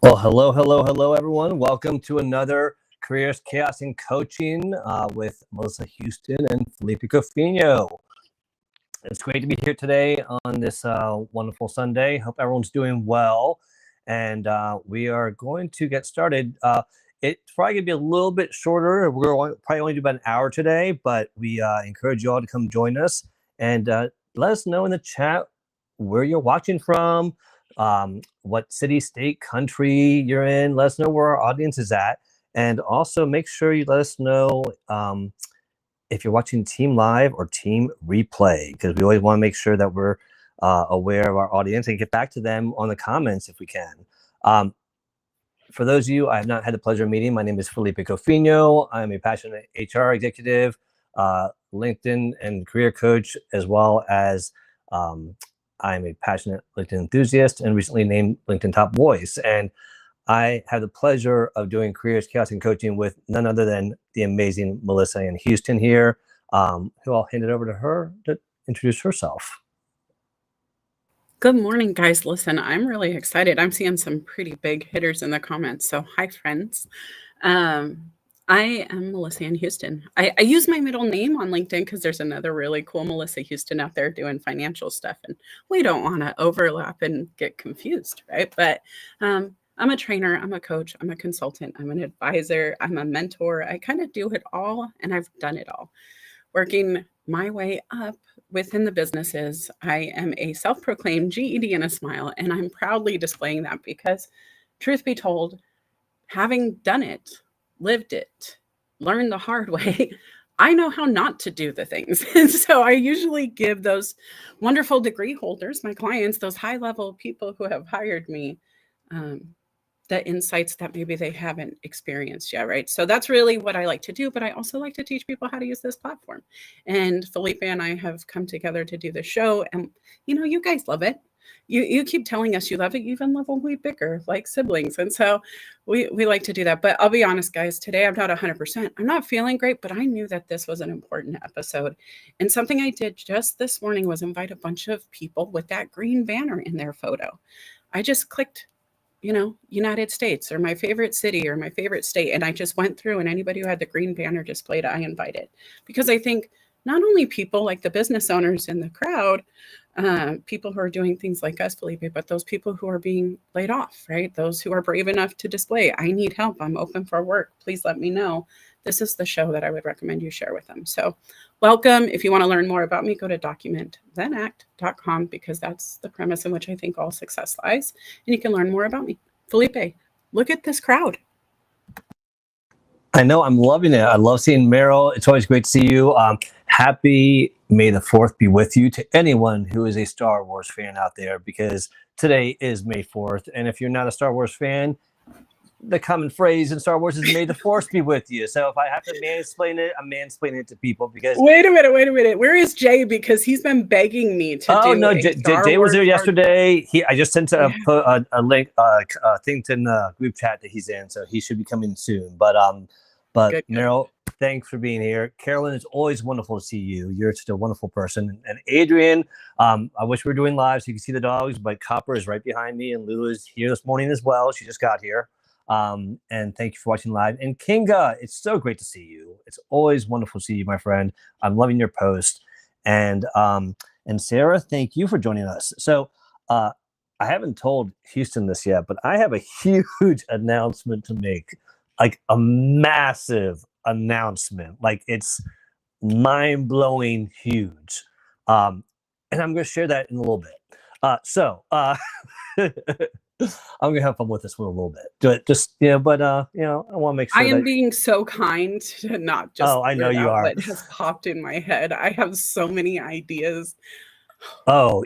Well, hello, everyone. Welcome to another Careers, Chaos, and Coaching with Melissa Houston and Felipe Cofino. It's great to be here today on this wonderful Sunday. Hope everyone's doing well. And we are going to get started. It's probably going to be a little bit shorter. Probably only do about an hour today, but we encourage you all to come join us and let us know in the chat where you're watching from, what city, state, country you're in. Let us know where our audience is at. And also make sure you let us know if you're watching Team Live or Team Replay, because we always want to make sure that we're aware of our audience and get back to them on the comments if we can. For those of you I have not had the pleasure of meeting, my name is Felipe Cofino. I'm a passionate HR executive, LinkedIn and career coach, as well as I'm a passionate LinkedIn enthusiast and recently named LinkedIn Top Voice. And I have the pleasure of doing Careers, Chaos, and Coaching with none other than the amazing Melissa in Houston here, who I'll hand it over to her to introduce herself. Good morning, guys. Listen, I'm really excited. I'm seeing some pretty big hitters in the comments. So hi, friends. I am Melissa in Houston. I use my middle name on LinkedIn because there's another really cool Melissa Houston out there doing financial stuff. And we don't want to overlap and get confused, right? But I'm a trainer, I'm a coach, I'm a consultant, I'm an advisor, I'm a mentor. I kind of do it all, and I've done it all. Working my way up within the businesses, I am a self-proclaimed GED and a smile, and I'm proudly displaying that because, truth be told, having done it, lived it, learned the hard way, I know how not to do the things. And so I usually give those wonderful degree holders, my clients, those high-level people who have hired me, the insights that maybe they haven't experienced yet, right? So that's really what I like to do, but I also like to teach people how to use this platform. And Felipe and I have come together to do the show, and you guys love it. You keep telling us you love it. You even love when we bicker like siblings. And so we like to do that. But I'll be honest, guys, today I'm not 100%. I'm not feeling great, but I knew that this was an important episode. And something I did just this morning was invite a bunch of people with that green banner in their photo. I just clicked United States or my favorite city or my favorite state. And I just went through, and anybody who had the green banner displayed, I invited, because I think not only people like the business owners in the crowd, people who are doing things like us, Felipe, but those people who are being laid off, right? Those who are brave enough to display, I need help. I'm open for work. Please let me know. This is the show that I would recommend you share with them. So welcome. If you want to learn more about me, go to documentthenact.com, because that's the premise in which I think all success lies. And you can learn more about me. Felipe, look at this crowd. I know, I'm loving it. I love seeing Meryl. It's always great to see you. Happy May the 4th be with you to anyone who is a Star Wars fan out there, because today is May 4th. And if you're not a Star Wars fan, the common phrase in Star Wars is "May the Force be with you." So if I have to mansplain it, I'm mansplaining it to people because. Wait a minute. Where is Jay? Because he's been begging me to do. Oh no, Jay was there yesterday. I just sent a link, thing to the group chat that he's in, so he should be coming soon. But good. Meryl, thanks for being here. Carolyn, it's always wonderful to see you. You're just a wonderful person. And Adrian, I wish we were doing live so you can see the dogs, but Copper is right behind me, and Lou is here this morning as well. She just got here. And thank you for watching live. And Kinga, it's so great to see you. It's always wonderful to see you, my friend. I'm loving your post. And Sarah, thank you for joining us. So I haven't told Houston this yet, but I have a huge announcement to make, like a massive announcement. Like, it's mind-blowing huge. And I'm going to share that in a little bit. I'm gonna have fun with this one a little bit. Do it, just I want to make sure. I am being so kind to not just. Oh, I know you are. What has popped in my head? I have so many ideas. Oh,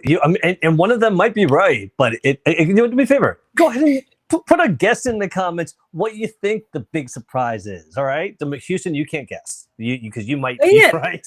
and one of them might be right, but do me a favor. Go ahead and put a guess in the comments what you think the big surprise is. All right, Houston, you can't guess because you might be right.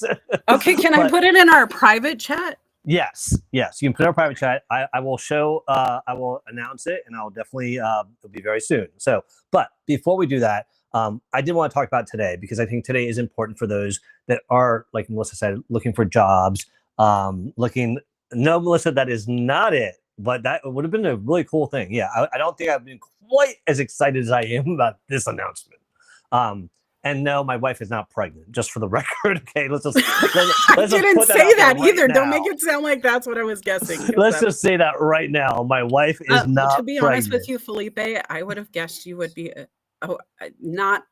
Okay, can I put it in our private chat? Yes. You can put it in our private chat. I will show. I will announce it, and I'll definitely. It'll be very soon. So, but before we do that, I did want to talk about today because I think today is important for those that are, like Melissa said, looking for jobs. No, Melissa, that is not it. but that would have been a really cool thing. Yeah, I don't think I've been quite as excited as I am about this announcement. And no, my wife is not pregnant, just for the record. Okay, let's just I didn't put say that right either. now. Don't make it sound like that's what I was guessing. Let's just say that right now. My wife is not. To be honest with you, Felipe, I would have guessed you would be not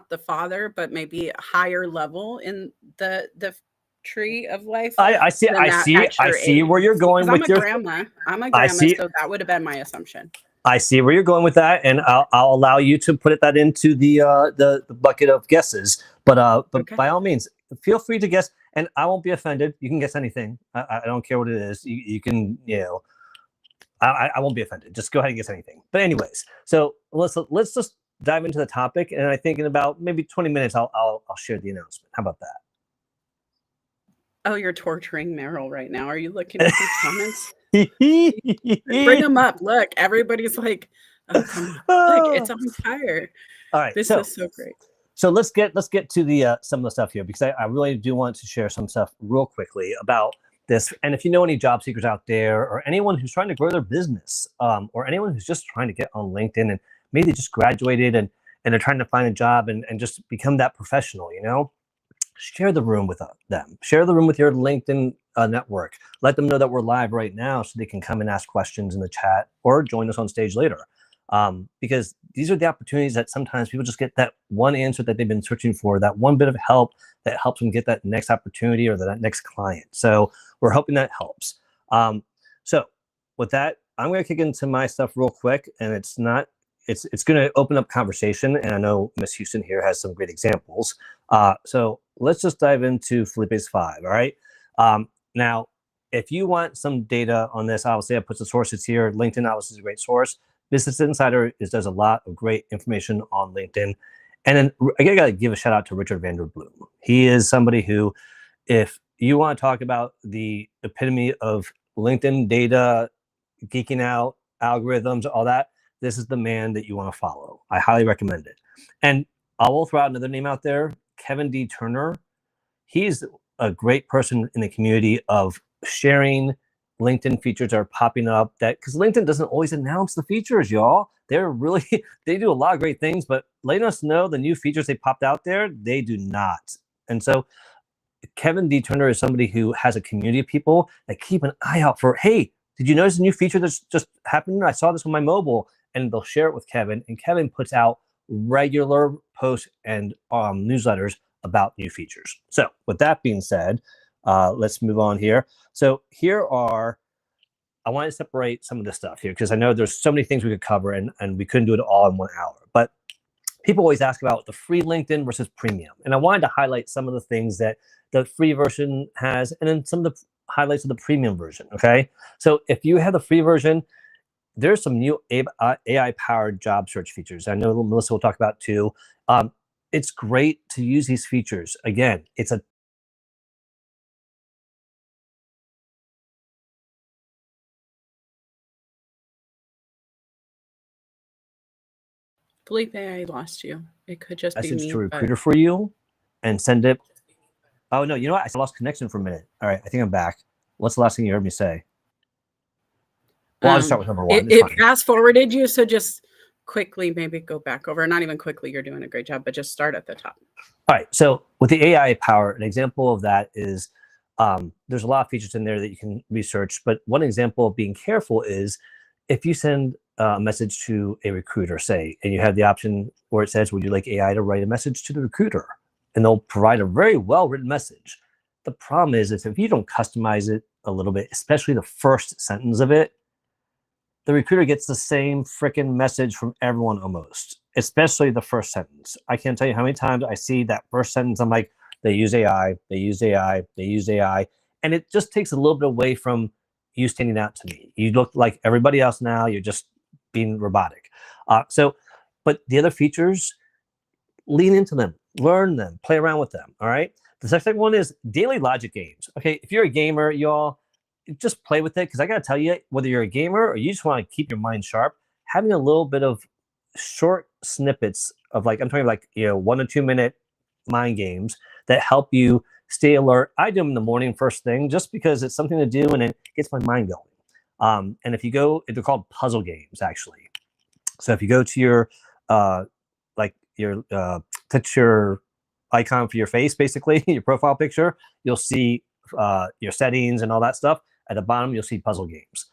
the father, but maybe a higher level in the tree of life. I see where you're going with your grandma. I'm a grandma, so that would have been my assumption. I see where you're going with that, and I'll allow you to put that into the bucket of guesses. But okay. By all means, feel free to guess, and I won't be offended. You can guess anything. I don't care what it is. You can, I won't be offended. Just go ahead and guess anything. But anyways, so let's just dive into the topic, and I think in about maybe 20 minutes I'll share the announcement. How about that? Oh, you're torturing Meryl right now. Are you looking at these comments? Bring them up. Look, everybody's like, oh, come on. Look, it's on fire. All right, this is so great. So let's get to the some of the stuff here, because I really do want to share some stuff real quickly about this. And if you know any job seekers out there, or anyone who's trying to grow their business, or anyone who's just trying to get on LinkedIn and maybe they just graduated and they're trying to find a job and just become that professional, share the room with them. Share the room with your LinkedIn network. Let them know that we're live right now so they can come and ask questions in the chat or join us on stage later. Because these are the opportunities that sometimes people just get that one answer that they've been searching for, that one bit of help that helps them get that next opportunity or that next client. So we're hoping that helps. So with that, I'm going to kick into my stuff real quick, and it's going to open up conversation. And I know Miss Houston here has some great examples. So let's just dive into Felipe's 5. All right. Now, if you want some data on this, obviously I put the sources here. LinkedIn obviously is a great source. Business Insider does a lot of great information on LinkedIn. And then I got to give a shout out to Richard Vanderbloom. He is somebody who, if you want to talk about the epitome of LinkedIn data, geeking out, algorithms, all that, this is the man that you want to follow. I highly recommend it. And I will throw out another name out there, Kevin D. Turner. He's a great person in the community of sharing LinkedIn features that are popping up, that because LinkedIn doesn't always announce the features, y'all. They do a lot of great things, but letting us know the new features they popped out there, they do not. And so Kevin D. Turner is somebody who has a community of people that keep an eye out for, hey, did you notice a new feature that's just happened? I saw this on my mobile. And they'll share it with Kevin. And Kevin puts out regular posts and newsletters about new features. So with that being said, let's move on here. So I want to separate some of this stuff here, because I know there's so many things we could cover, and we couldn't do it all in 1 hour. But people always ask about the free LinkedIn versus premium. And I wanted to highlight some of the things that the free version has, and then some of the highlights of the premium version, okay? So if you have the free version, there's some new AI-powered job search features. I know Melissa will talk about too. It's great to use these features. Again, it's a Felipe, I lost you. It could just be me. Message to a recruiter for you and send it. Oh, no, you know what? I lost connection for a minute. All right, I think I'm back. What's the last thing you heard me say? Well, I'll just start with number 1. It fast forwarded you, so just quickly maybe go back over. Not even quickly, you're doing a great job, but just start at the top. All right, so with the AI power, an example of that is there's a lot of features in there that you can research, but one example of being careful is if you send a message to a recruiter, say, and you have the option where it says, would you like AI to write a message to the recruiter? And they'll provide a very well-written message. The problem is if you don't customize it a little bit, especially the first sentence of it, the recruiter gets the same freaking message from everyone almost, especially the first sentence. I can't tell you how many times I see that first sentence. I'm like, they use AI, they use AI, they use AI. And it just takes a little bit away from you standing out to me. You look like everybody else now. You're just being robotic. But the other features, lean into them, learn them, play around with them, all right? The second one is daily logic games. Okay, if you're a gamer, y'all, just play with it, because I got to tell you, whether you're a gamer or you just want to keep your mind sharp, having a little bit of short snippets of, like, I'm talking like, 1 to 2 minute mind games that help you stay alert. I do them in the morning first thing, just because it's something to do and it gets my mind going. And if you go, they're called puzzle games, actually. So if you go to your, picture icon for your face, basically, your profile picture, you'll see your settings and all that stuff. At the bottom, you'll see puzzle games.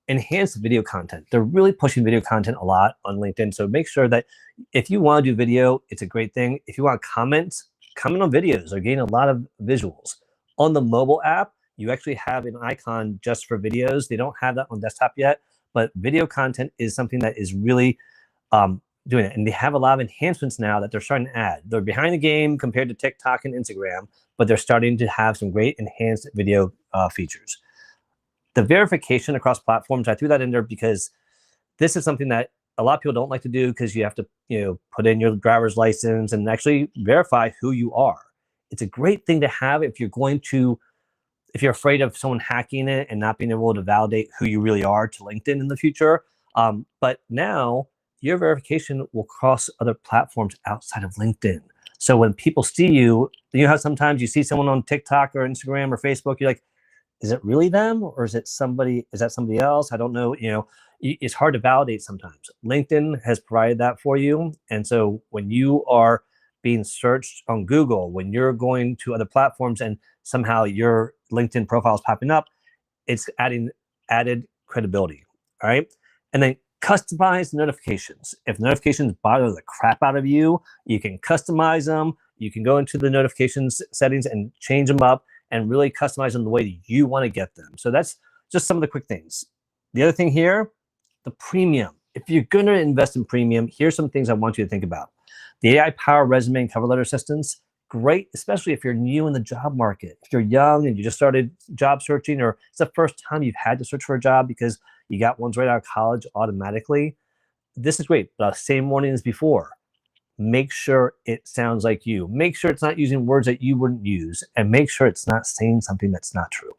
Enhanced video content. They're really pushing video content a lot on LinkedIn. So make sure that if you want to do video, it's a great thing. If you want to comment on videos. They're getting a lot of visuals. On the mobile app, you actually have an icon just for videos. They don't have that on desktop yet, but video content is something that is really doing it. And they have a lot of enhancements now that they're starting to add. They're behind the game compared to TikTok and Instagram, but they're starting to have some great enhanced video features. The verification across platforms, I threw that in there because this is something that a lot of people don't like to do, because you have to, put in your driver's license and actually verify who you are. It's a great thing to have if you're afraid of someone hacking it and not being able to validate who you really are to LinkedIn in the future. But now your verification will cross other platforms outside of LinkedIn. So when people see you, you know how sometimes you see someone on TikTok or Instagram or Facebook, you're like, is it really them, or is that somebody else? I don't know. It's hard to validate sometimes. LinkedIn has provided that for you. And so when you are being searched on Google, when you're going to other platforms and somehow your LinkedIn profile is popping up, it's adding added credibility. All right. And then customize notifications. If notifications bother the crap out of you, you can customize them. You can go into the notifications settings and change them up and really customize them the way that you want to get them. So that's just some of the quick things. The other thing here, the premium. If you're going to invest in premium, here's some things I want you to think about. The AI-powered resume and cover letter assistance, great, especially if you're new in the job market. If you're young and you just started job searching, or it's the first time you've had to search for a job because you got ones right out of college automatically, this is great. The same warning as before. Make sure it sounds like you. Make sure it's not using words that you wouldn't use, and make sure it's not saying something that's not true.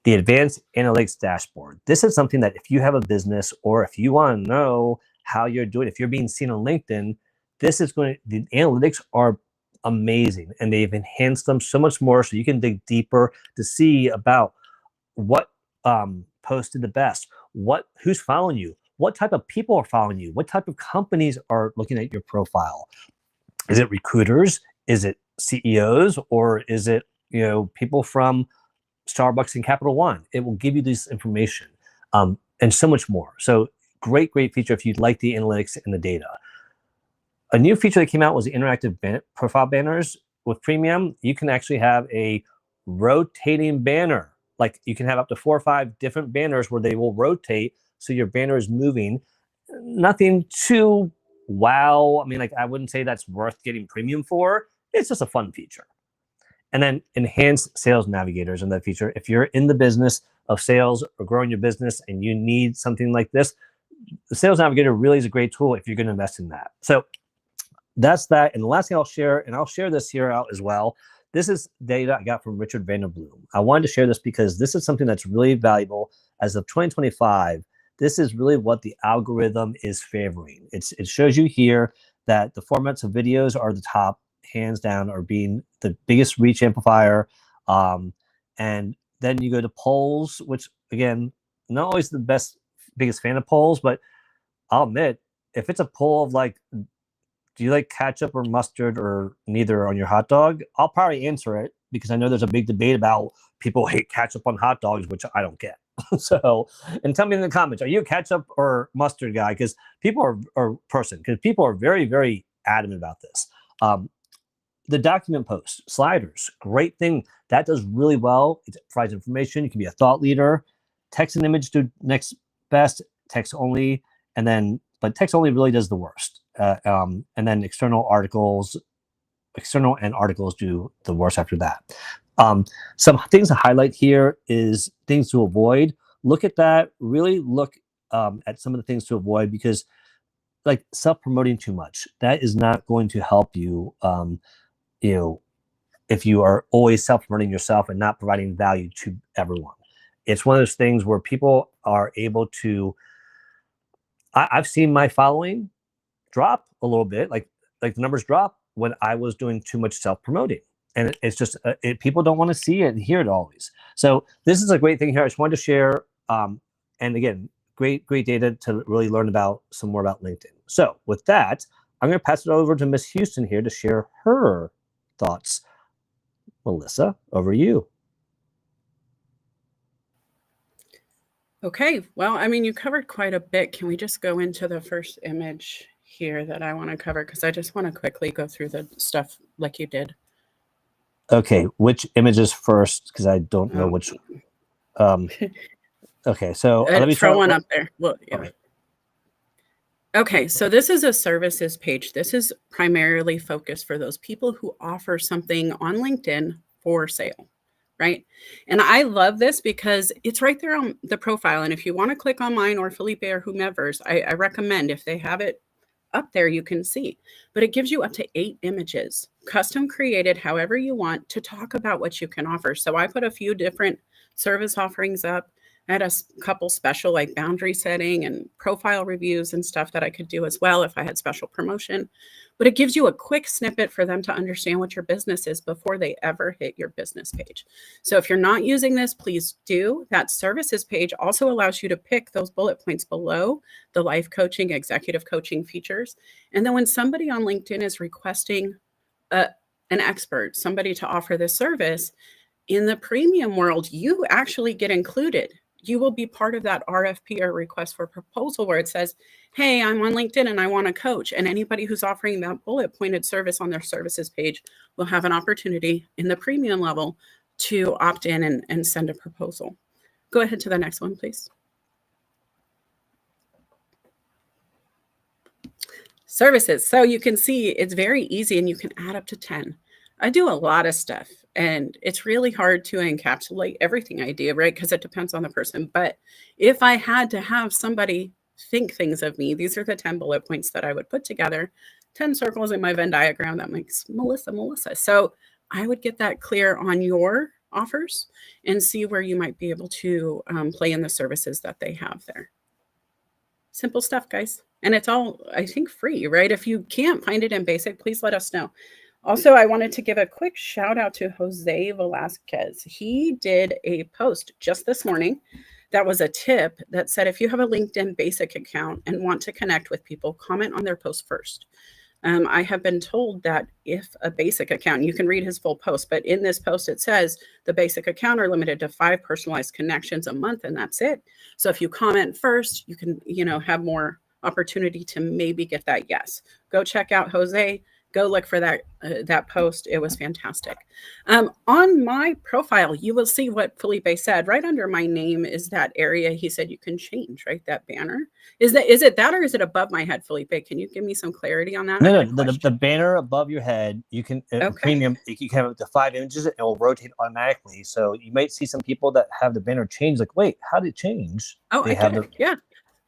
The advanced analytics dashboard. This is something that if you have a business, or if you want to know how you're doing, if you're being seen on LinkedIn, the analytics are amazing, and they've enhanced them so much more, so you can dig deeper to see about what posted the best, who's following you, what type of people are following you, what type of companies are looking at your profile. Is it recruiters? Is it CEOs? Or is it people from Starbucks and Capital One? It will give you this information and so much more. So great feature if you'd like the analytics and the data. A new feature that came out was the interactive profile banners. With Premium, you can actually have a rotating banner. Like you can have up to 4 or 5 different banners where they will rotate, so your banner is moving. Nothing too wow. I mean, I wouldn't say that's worth getting Premium for. It's just a fun feature. And then enhanced sales navigators in that feature. If you're in the business of sales or growing your business and you need something like this, the sales navigator really is a great tool if you're going to invest in that. So that's that. And the last thing I'll share, and I'll share this here out as well. This is data I got from Richard Vanderbloom. I wanted to share this because this is something that's really valuable. As of 2025, this is really what the algorithm is favoring. It shows you here that the formats of videos are the top, hands down, are being the biggest reach amplifier. And then you go to polls, which again, not always the biggest fan of polls, but I'll admit, if it's a poll of like, do you like ketchup or mustard or neither on your hot dog? I'll probably answer it because I know there's a big debate about people hate ketchup on hot dogs, which I don't get. So, and tell me in the comments, are you a ketchup or mustard guy? Because people are very, very adamant about this. The document post, sliders, great thing. That does really well. It provides information. You can be a thought leader. Text and image do next best, text only, but text only really does the worst. And then external and articles do the worst after that. Some things to highlight here is things to avoid. Look at that. Really look at some of the things to avoid, because like self-promoting too much, that is not going to help you. If you are always self-promoting yourself and not providing value to everyone. It's one of those things where people are able to, I've seen my following drop a little bit, like the numbers drop when I was doing too much self-promoting. And it's just, people don't want to see it and hear it always. So this is a great thing here. I just wanted to share And again, great data to really learn about some more about LinkedIn. So with that, I'm going to pass it over to Miss Houston here to share her thoughts. Melissa, over to you. Okay, well, I mean, you covered quite a bit. Can we just go into the first image here that I want to cover? Because I just want to quickly go through the stuff like you did. Okay, which images first? Because I don't know which. Okay, so let me throw one up there. Well, yeah. Okay. Okay, so this is a services page. This is primarily focused for those people who offer something on LinkedIn for sale, right? And I love this because it's right there on the profile. And if you want to click on mine or Felipe or whomever's, I recommend if they have it up there, you can see. But it gives you up to 8 images, custom created however you want, to talk about what you can offer. So I put a few different service offerings up. I had a couple special like boundary setting and profile reviews and stuff that I could do as well if I had special promotion. But it gives you a quick snippet for them to understand what your business is before they ever hit your business page. So if you're not using this, please do. That services page also allows you to pick those bullet points below the life coaching, executive coaching features. And then when somebody on LinkedIn is requesting an expert, somebody to offer this service, in the premium world, you actually get included. You will be part of that RFP or request for proposal where it says, hey, I'm on LinkedIn and I want to coach. And anybody who's offering that bullet pointed service on their services page will have an opportunity in the premium level to opt in and send a proposal. Go ahead to the next one, please. Services. So you can see it's very easy and you can add up to 10. I do a lot of stuff and it's really hard to encapsulate everything I do, right? Because it depends on the person. But if I had to have somebody think things of me, these are the 10 bullet points that I would put together, 10 circles in my Venn diagram that makes Melissa, Melissa. So I would get that clear on your offers and see where you might be able to play in the services that they have there. Simple stuff, guys. And it's all, I think, free, right? If you can't find it in basic, please let us know. Also, I wanted to give a quick shout out to Jose Velasquez. He did a post just this morning that was a tip that said, if you have a LinkedIn basic account and want to connect with people, comment on their post first. I have been told that if a basic account, you can read his full post, but in this post, it says the basic account are limited to 5 personalized connections a month, and that's it. So if you comment first, you can, have more opportunity to maybe get that yes. Go check out Jose. Go look for that post. It was fantastic. On my profile, you will see what Felipe said. Right under my name is that area he said you can change, right? That banner. Is it that or is it above my head, Felipe? Can you give me some clarity on that? No, the banner above your head, you can premium, you can have up to 5 images, it will rotate automatically. So you might see some people that have the banner change, like, wait, how did it change? Oh, yeah.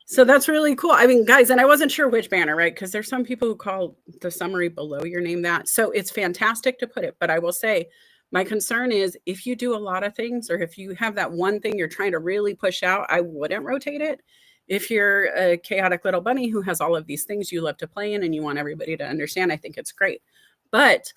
So that's really cool. I mean, guys, and I wasn't sure which banner, right? Because there's some people who call the summary below your name that. So it's fantastic to put it. But I will say, my concern is if you do a lot of things or if you have that one thing you're trying to really push out, I wouldn't rotate it. If you're a chaotic little bunny who has all of these things you love to play in and you want everybody to understand, I think it's great. But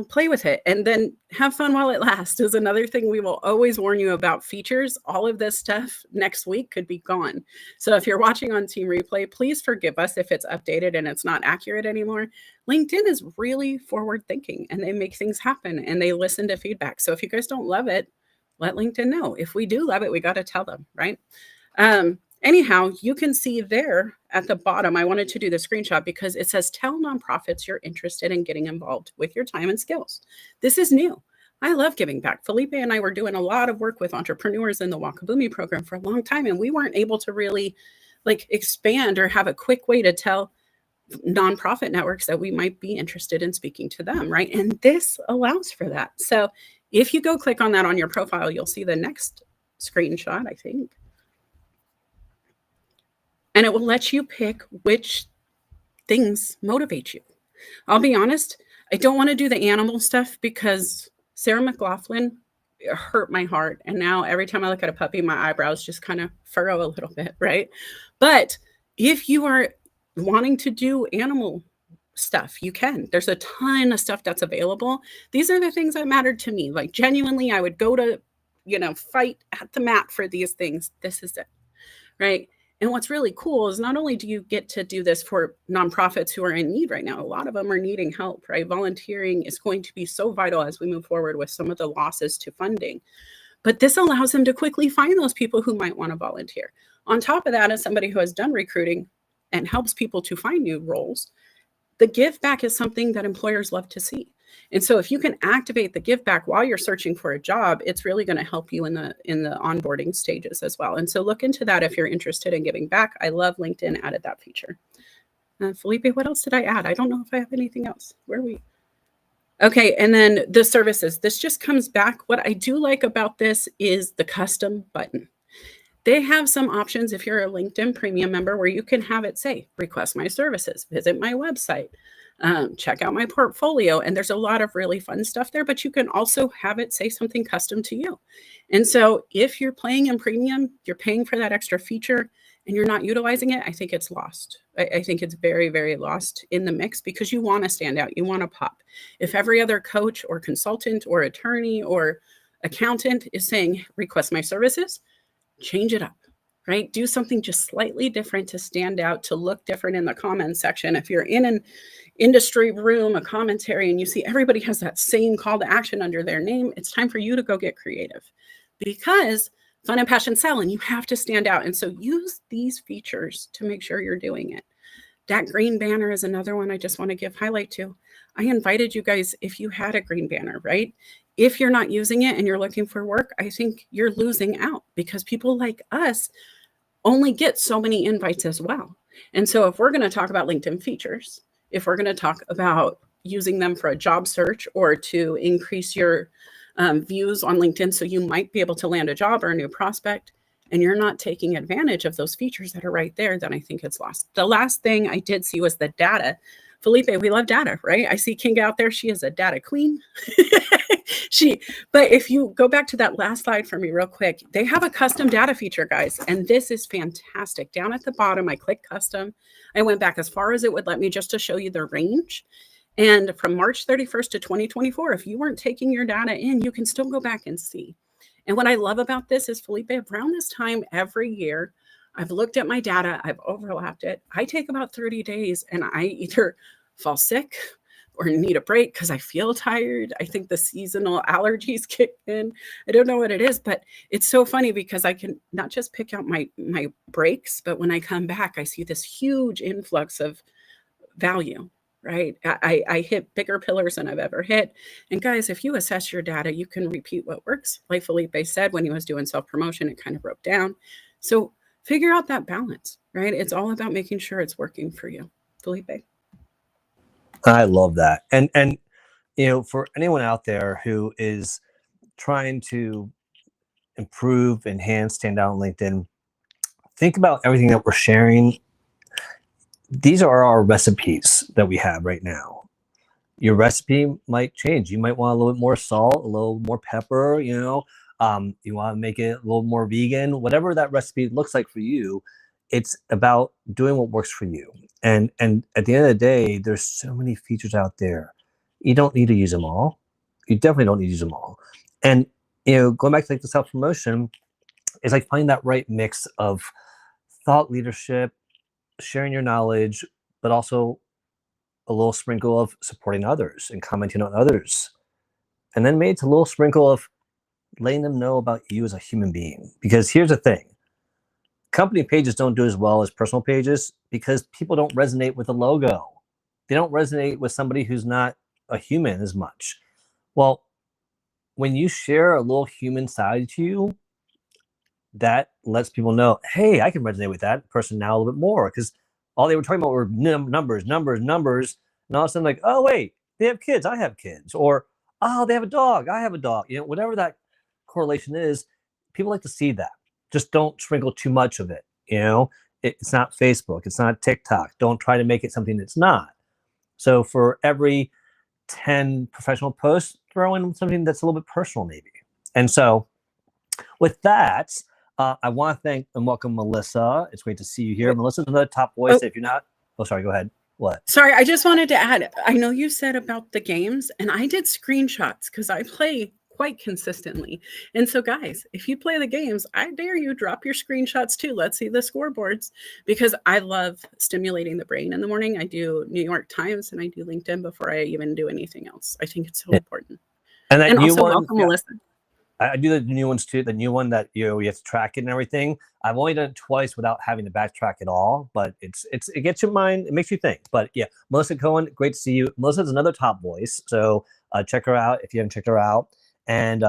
play with it and then have fun while it lasts is another thing we will always warn you about. Features, all of this stuff next week could be gone. So if you're watching on Team Replay, please forgive us if it's updated and it's not accurate anymore. LinkedIn is really forward thinking and they make things happen and they listen to feedback. So if you guys don't love it, let LinkedIn know. If we do love it, we got to tell them, right? Anyhow, you can see there at the bottom, I wanted to do the screenshot because it says, tell nonprofits you're interested in getting involved with your time and skills. This is new. I love giving back. Felipe and I were doing a lot of work with entrepreneurs in the Wakabumi program for a long time, and we weren't able to really expand or have a quick way to tell nonprofit networks that we might be interested in speaking to them, right? And this allows for that. So if you go click on that on your profile, you'll see the next screenshot, I think. And it will let you pick which things motivate you. I'll be honest, I don't want to do the animal stuff because Sarah McLaughlin hurt my heart. And now every time I look at a puppy, my eyebrows just kind of furrow a little bit, right? But if you are wanting to do animal stuff, you can. There's a ton of stuff that's available. These are the things that mattered to me. Genuinely, I would go to fight at the mat for these things. This is it, right? And what's really cool is not only do you get to do this for nonprofits who are in need right now, a lot of them are needing help, right? Volunteering is going to be so vital as we move forward with some of the losses to funding. But this allows them to quickly find those people who might want to volunteer. On top of that, as somebody who has done recruiting and helps people to find new roles, the give back is something that employers love to see. And so if you can activate the give back while you're searching for a job, it's really going to help you in the onboarding stages as well. And so look into that if you're interested in giving back. I love LinkedIn added that feature. Felipe, what else did I add? I don't know if I have anything else. Where are we? Okay, and then the services. This just comes back. What I do like about this is the custom button. They have some options if you're a LinkedIn premium member where you can have it say, request my services, visit my website, check out my portfolio. And there's a lot of really fun stuff there, but you can also have it say something custom to you. And so if you're playing in premium, you're paying for that extra feature and you're not utilizing it, I think it's lost. I think it's very, very lost in the mix because you want to stand out. You want to pop. If every other coach or consultant or attorney or accountant is saying, request my services, change it up, right? Do something just slightly different to stand out, to look different in the comments section. If you're in an industry room, a commentary, and you see everybody has that same call to action under their name, it's time for you to go get creative because fun and passion sell, and you have to stand out. And so use these features to make sure you're doing it. That green banner is another one I just want to give highlight to. I invited you guys, if you had a green banner, right? If you're not using it and you're looking for work, I think you're losing out because people like us only get so many invites as well. And so if we're going to talk about LinkedIn features, if we're going to talk about using them for a job search or to increase your views on LinkedIn so you might be able to land a job or a new prospect, and you're not taking advantage of those features that are right there, then I think it's lost. The last thing I did see was the data. Felipe, we love data, right? I see King out there. She is a data queen. But if you go back to that last slide for me real quick, they have a custom data feature, guys. And this is fantastic. Down at the bottom, I clicked custom. I went back as far as it would let me just to show you the range. And from March 31st to 2024, if you weren't taking your data in, you can still go back and see. And what I love about this is, Felipe, around this time every year, I've looked at my data, I've overlapped it. I take about 30 days and I either fall sick or need a break because I feel tired. I think the seasonal allergies kick in. I don't know what it is, but it's so funny because I can not just pick out my breaks, but when I come back, I see this huge influx of value, right? I hit bigger pillars than I've ever hit. And guys, if you assess your data, you can repeat what works. Like Felipe said, when he was doing self-promotion, it kind of broke down. So figure out that balance, right? It's all about making sure it's working for you. Felipe. I love that. And for anyone out there who is trying to improve, enhance, stand out on LinkedIn, think about everything that we're sharing. These are our recipes that we have right now. Your recipe might change. You might want a little bit more salt, a little more pepper, you want to make it a little more vegan, whatever that recipe looks like for you. It's about doing what works for you. And at the end of the day, there's so many features out there. You don't need to use them all. You definitely don't need to use them all. And, going back to like the self-promotion, it's like finding that right mix of thought leadership, sharing your knowledge, but also a little sprinkle of supporting others and commenting on others. And then maybe it's a little sprinkle of letting them know about you as a human being. Because here's the thing. Company pages don't do as well as personal pages because people don't resonate with the logo. They don't resonate with somebody who's not a human as much. Well, when you share a little human side to you, that lets people know, hey, I can resonate with that person now a little bit more because all they were talking about were numbers. And all of a sudden, like, oh, wait, they have kids. I have kids. Or, oh, they have a dog. I have a dog. Whatever that correlation is, people like to see that. Just don't sprinkle too much of it. It's not Facebook. It's not TikTok. Don't try to make it something that's not. So for every 10 professional posts, throw in something that's a little bit personal maybe. And so with that, I want to thank and welcome Melissa. It's great to see you here. Melissa's another top voice. If you're not, sorry, go ahead. What? Sorry, I just wanted to add, I know you said about the games, and I did screenshots because I play quite consistently. And so, guys, if you play the games, I dare you drop your screenshots too. Let's see the scoreboards, because I love stimulating the brain in the morning. I do New York Times and I do LinkedIn before I even do anything else. I think it's so important. And that And new also, one, welcome, Melissa. I do the new ones too. The new one that you have to track it and everything. I've only done it twice without having to backtrack at all, but it gets your mind, it makes you think. But yeah, Melissa Cohen, great to see you. Melissa's another top voice, so check her out if you haven't checked her out. And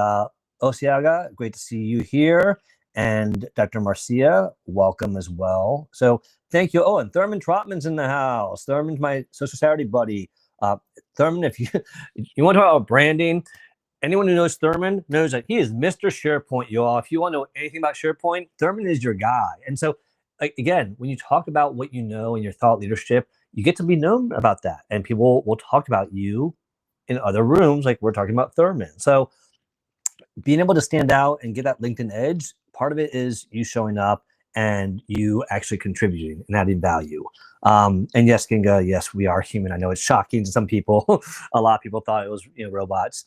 Osiaga, great to see you here. And Dr. Marcia, welcome as well. So thank you. Oh, and Thurman Trotman's in the house. Thurman's my Social Saturday buddy. Thurman, if you want to talk about branding, anyone who knows Thurman knows that he is Mr. SharePoint, y'all. If you want to know anything about SharePoint, Thurman is your guy. And so, again, when you talk about what you know in your thought leadership, you get to be known about that. And people will talk about you in other rooms, like we're talking about Thurman. So being able to stand out and get that LinkedIn edge, part of it is you showing up and you actually contributing and adding value. And yes, Kinga, yes, we are human. I know it's shocking to some people. A lot of people thought it was robots.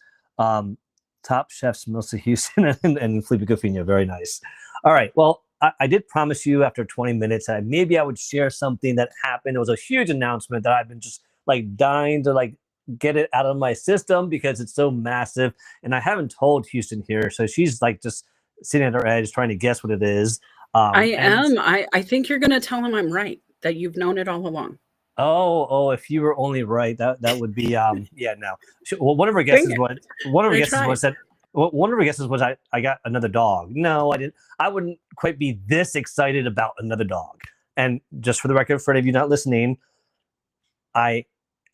Top chefs, Melissa Houston and Felipe Cofino. Very nice. All right. Well, I did promise you after 20 minutes that maybe I would share something that happened. It was a huge announcement that I've been just like dying to like get it out of my system because it's so massive. And I haven't told Houston here. So she's like just sitting at her edge trying to guess what it is. I am. I think you're going to tell him I'm right, that you've known it all along. Oh, if you were only right, that would be yeah, no. Well, one of her guesses was I got another dog. No, I didn't. I wouldn't quite be this excited about another dog. And just for the record, for any of you not listening, I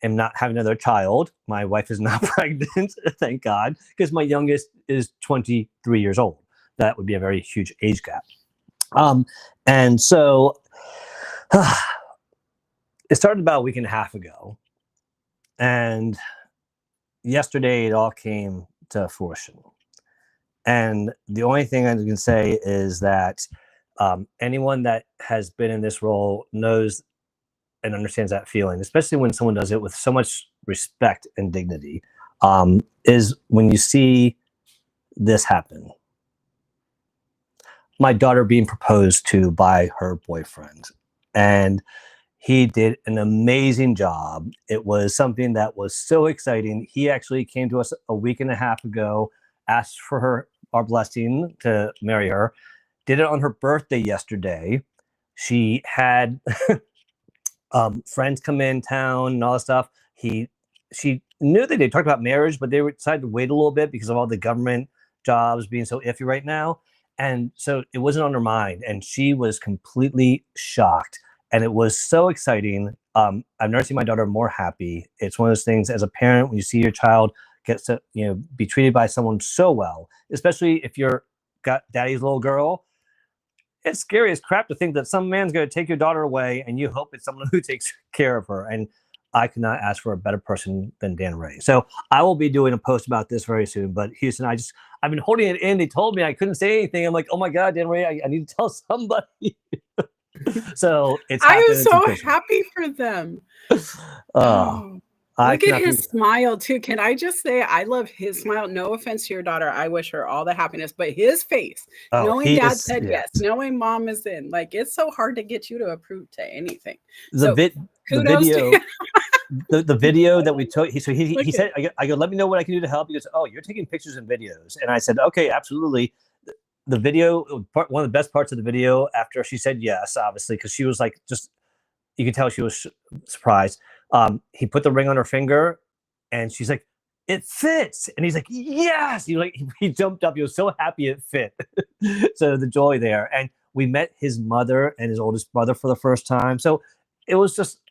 am not having another child. My wife is not pregnant, thank God, because my youngest is 23 years old. That would be a very huge age gap. And so it started about a week and a half ago, and yesterday it all came to fruition. And the only thing I can say is that anyone that has been in this role knows and understands that feeling, especially when someone does it with so much respect and dignity, is when you see this happen. My daughter being proposed to by her boyfriend, and he did an amazing job. It was something that was so exciting. He actually came to us a week and a half ago, asked for our blessing to marry her, did it on her birthday yesterday. She had friends come in town and all that stuff. She knew that they talked about marriage, but they decided to wait a little bit because of all the government jobs being so iffy right now. And so it wasn't on her mind. And she was completely shocked. And it was so exciting. I've never seen my daughter more happy. It's one of those things as a parent, when you see your child get to, be treated by someone so well, especially if you're got daddy's little girl. It's scary as crap to think that some man's going to take your daughter away and you hope it's someone who takes care of her. And I could not ask for a better person than Dan Ray. So I will be doing a post about this very soon. But Houston, I've been holding it in. They told me I couldn't say anything. I'm like, oh my God, Dan Ray, I need to tell somebody. So it's I am so happy for them. Look at his smile too. Can I just say I love his smile? No offense to your daughter. I wish her all the happiness, but his face, knowing dad said yes, knowing mom is in, like, it's so hard to get you to approve to anything. The video that we took, he said, I go, let me know what I can do to help. He goes, oh, you're taking pictures and videos. And I said, okay, absolutely. The video, one of the best parts of the video, after she said yes, obviously, because she was like, you could tell she was surprised. He put the ring on her finger and she's like, it fits. And he's like, yes. He jumped up. He was so happy it fit. So the joy there. And we met his mother and his oldest brother for the first time. So it was just,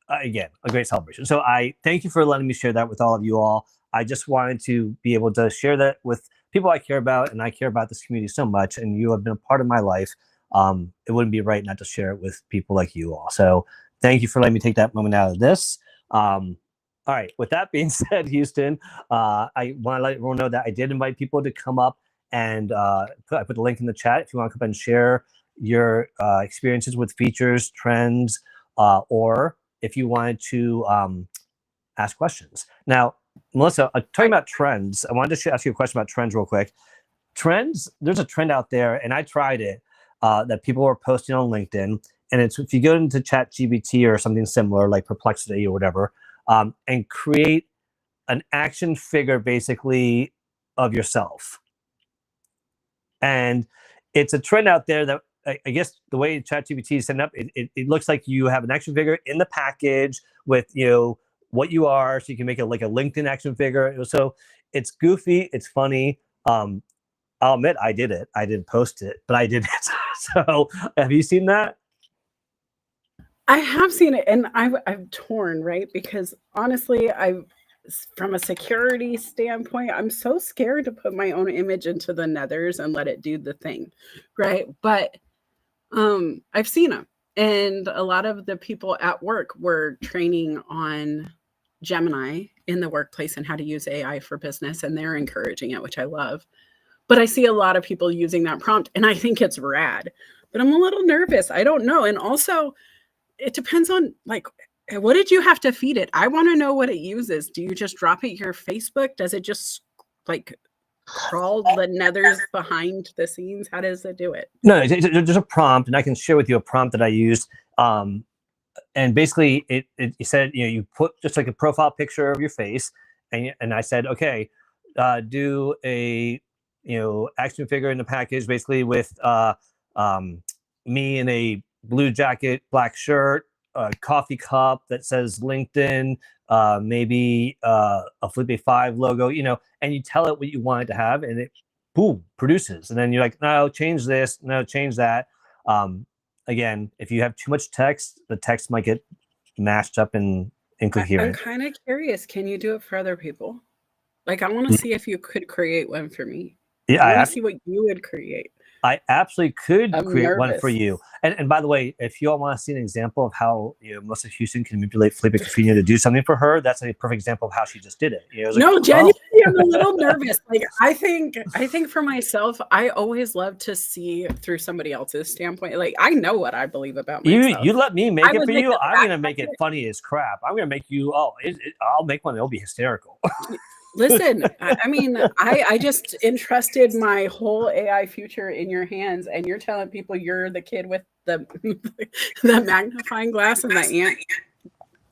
again, a great celebration. So I thank you for letting me share that with all of you all. I just wanted to be able to share that with people I care about, and I care about this community so much, and you have been a part of my life. It wouldn't be right not to share it with people like you all. So thank you for letting me take that moment out of this. All right, with that being said, Houston, I want to let everyone know that I did invite people to come up, and I put the link in the chat if you want to come and share your experiences with features, trends, or if you wanted to ask questions. Now, Melissa, talking about trends, I wanted to ask you a question about trends real quick. Trends, there's a trend out there, and I tried it, that people were posting on LinkedIn. And it's if you go into ChatGPT or something similar like Perplexity or whatever, and create an action figure basically of yourself. And it's a trend out there that I guess the way ChatGPT is set up, it looks like you have an action figure in the package with what you are, so you can make it like a LinkedIn action figure. So it's goofy, it's funny. I'll admit I did it. I didn't post it, but I did it. So have you seen that? I have seen it, and I'm torn, right? Because honestly, from a security standpoint, I'm so scared to put my own image into the nethers and let it do the thing, right? But I've seen them, and a lot of the people at work were training on Gemini in the workplace and how to use AI for business, and they're encouraging it, which I love. But I see a lot of people using that prompt, and I think it's rad. But I'm a little nervous. I don't know. And also, it depends on like what did you have to feed it? I want to know what it uses. Do you just drop it your Facebook? Does it just like crawl the nethers behind the scenes? How does it do it? No, there's a prompt, and I can share with you a prompt that I used. And basically, it said, you put just like a profile picture of your face, and I said, okay, do a action figure in the package, basically with me in a blue jacket, black shirt, a coffee cup that says LinkedIn, maybe a Felipe 5 logo, and you tell it what you want it to have, and it boom produces. And then you're like, no, change this, no, change that. Again, if you have too much text, the text might get mashed up and incoherent. I'm kind of curious. Can you do it for other people? Like, I want to see if you could create one for me. Yeah, I want to see what you would create. I absolutely could create nervous. one for you. And by the way, if you all want to see an example of how Melissa Houston can manipulate Felipe Cofino to do something for her, that's a perfect example of how she just did it. No, genuinely, I'm a little nervous. Like I think for myself, I always love to see through somebody else's standpoint. Like I know what I believe about myself. You let me make it for you. I'm gonna make it funny as crap. I'm gonna make you. I'll make one. It'll be hysterical. Listen, I mean, I just entrusted my whole AI future in your hands, and you're telling people you're the kid with the magnifying glass and the ant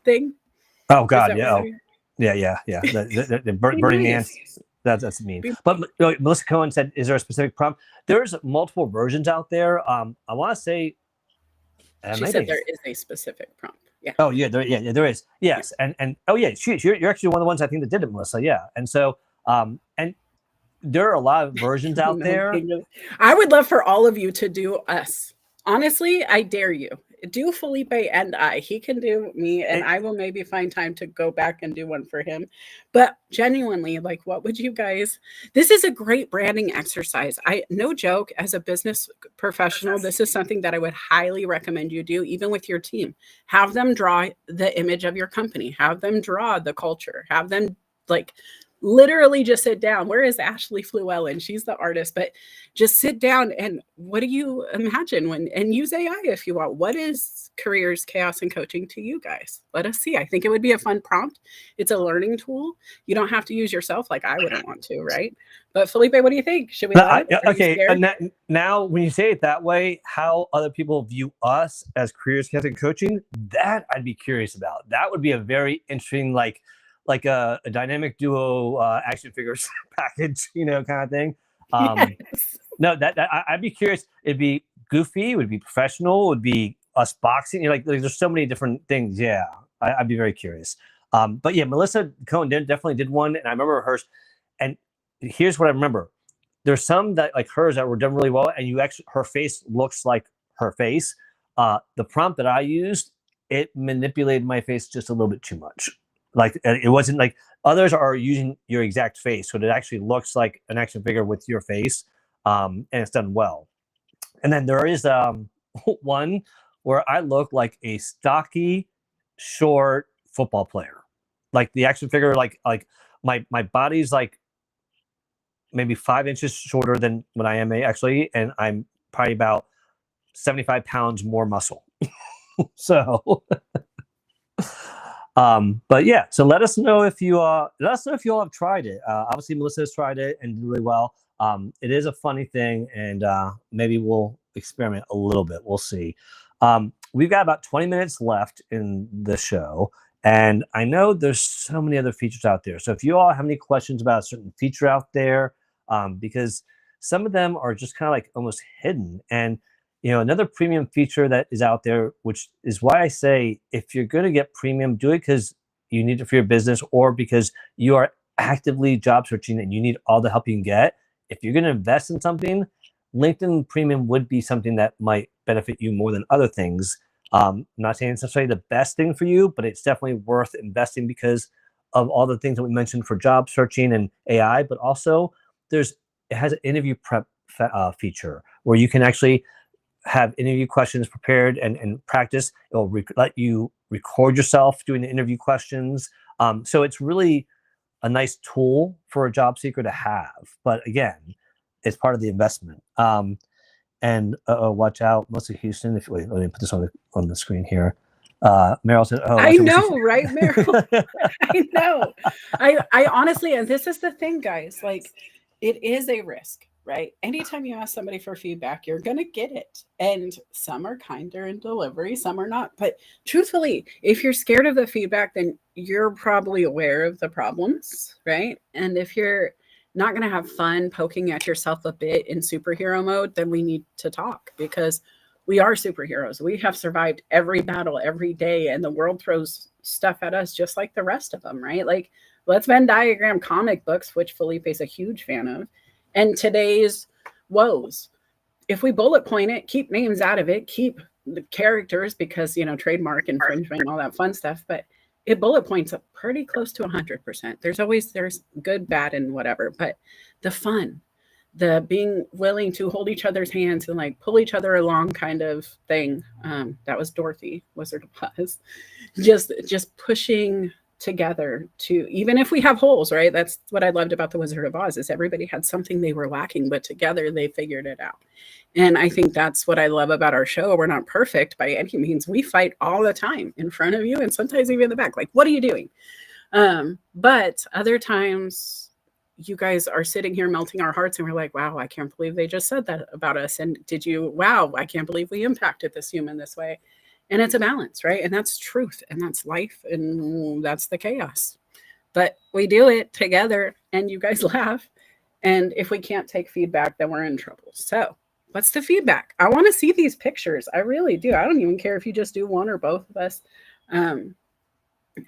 thing. Oh God, yeah, yeah. The burning ants. That's mean. But Melissa Cohen said, "Is there a specific prompt?" There's multiple versions out there. I want to say. She said there is a specific prompt. Yeah. Oh yeah, there is. Yes, and oh yeah, you're actually one of the ones I think that did it, Melissa. Yeah, and so and there are a lot of versions out there. I would love for all of you to do us. Honestly, I dare you. Do Felipe and I. He can do me, and I will maybe find time to go back and do one for him. But genuinely, like, what would you guys? This is a great branding exercise. No joke, as a business professional, this is something that I would highly recommend you do, even with your team. Have them draw the image of your company. Have them draw the culture. Have them literally just sit down. Where is Ashley Fluellen? She's the artist, but just sit down and what do you imagine and use AI if you want. What is careers, chaos, and coaching to you guys? Let us see. I think it would be a fun prompt. It's a learning tool. You don't have to use yourself like I wouldn't want to, right? But Felipe, what do you think? Should we? Okay. Now, when you say it that way, how other people view us as careers, chaos, and coaching, that I'd be curious about. That would be a very interesting, like a dynamic duo action figures package, kind of thing. Yes. No, that I'd be curious. It'd be goofy. It would be professional. It would be us boxing. There's so many different things. Yeah, I'd be very curious. But yeah, Melissa Cohen definitely did one, and I remember hers. And here's what I remember: there's some that like hers that were done really well, and her face looks like her face. The prompt that I used, it manipulated my face just a little bit too much. Like it wasn't like others are using your exact face, so it actually looks like an action figure with your face, and it's done well. And then there is one where I look like a stocky, short football player. Like the action figure, like my body's like maybe 5 inches shorter than what I am actually, and I'm probably about 75 pounds more muscle. So. But yeah, so let us know if you all have tried it. Obviously, Melissa has tried it and did really well. It is a funny thing, and maybe we'll experiment a little bit. We'll see. We've got about 20 minutes left in the show, and I know there's so many other features out there. So if you all have any questions about a certain feature out there, because some of them are just kind of like almost hidden, and another premium feature that is out there, which is why I say if you're going to get premium, do it because you need it for your business or because you are actively job searching and you need all the help you can get. If you're going to invest in something, LinkedIn Premium would be something that might benefit you more than other things. I'm not saying it's necessarily the best thing for you, but it's definitely worth investing because of all the things that we mentioned for job searching and AI, but also it has an interview prep feature where you can actually have interview questions prepared and practice. It'll let you record yourself doing the interview questions. So it's really a nice tool for a job seeker to have. But again, it's part of the investment. And watch out, Melissa Houston. Wait, let me put this on the screen here. Meryl said, "Oh, I know, right, Meryl? I know. I honestly, and this is the thing, guys. Like, it is a risk, right? Anytime you ask somebody for feedback, you're gonna get it, and some are kinder in delivery, some are not. But truthfully, if you're scared of the feedback, then you're probably aware of the problems, right? And if you're not going to have fun poking at yourself a bit in superhero mode, then we need to talk because we are superheroes. We have survived every battle every day, and the world throws stuff at us just like the rest of them, right? Like, let's Venn diagram comic books, which Felipe is a huge fan of, and today's woes. If we bullet point it, keep names out of it, keep the characters because, trademark infringement and all that fun stuff, but it bullet points up pretty close to 100%. There's good, bad, and whatever, but the fun, the being willing to hold each other's hands and like pull each other along kind of thing. That was Dorothy, Wizard of Oz. Just pushing together to, even if we have holes, right? That's what I loved about the Wizard of Oz is everybody had something they were lacking, but together they figured it out. And I think that's what I love about our show. We're not perfect by any means. We fight all the time in front of you and sometimes even in the back. Like, what are you doing? But other times you guys are sitting here melting our hearts and we're like, wow, I can't believe they just said that about us. And wow, I can't believe we impacted this human this way. And it's a balance, right? And that's truth and that's life and that's the chaos. But we do it together and you guys laugh. And if we can't take feedback, then we're in trouble. So what's the feedback? I want to see these pictures. I really do. I don't even care if you just do one or both of us. I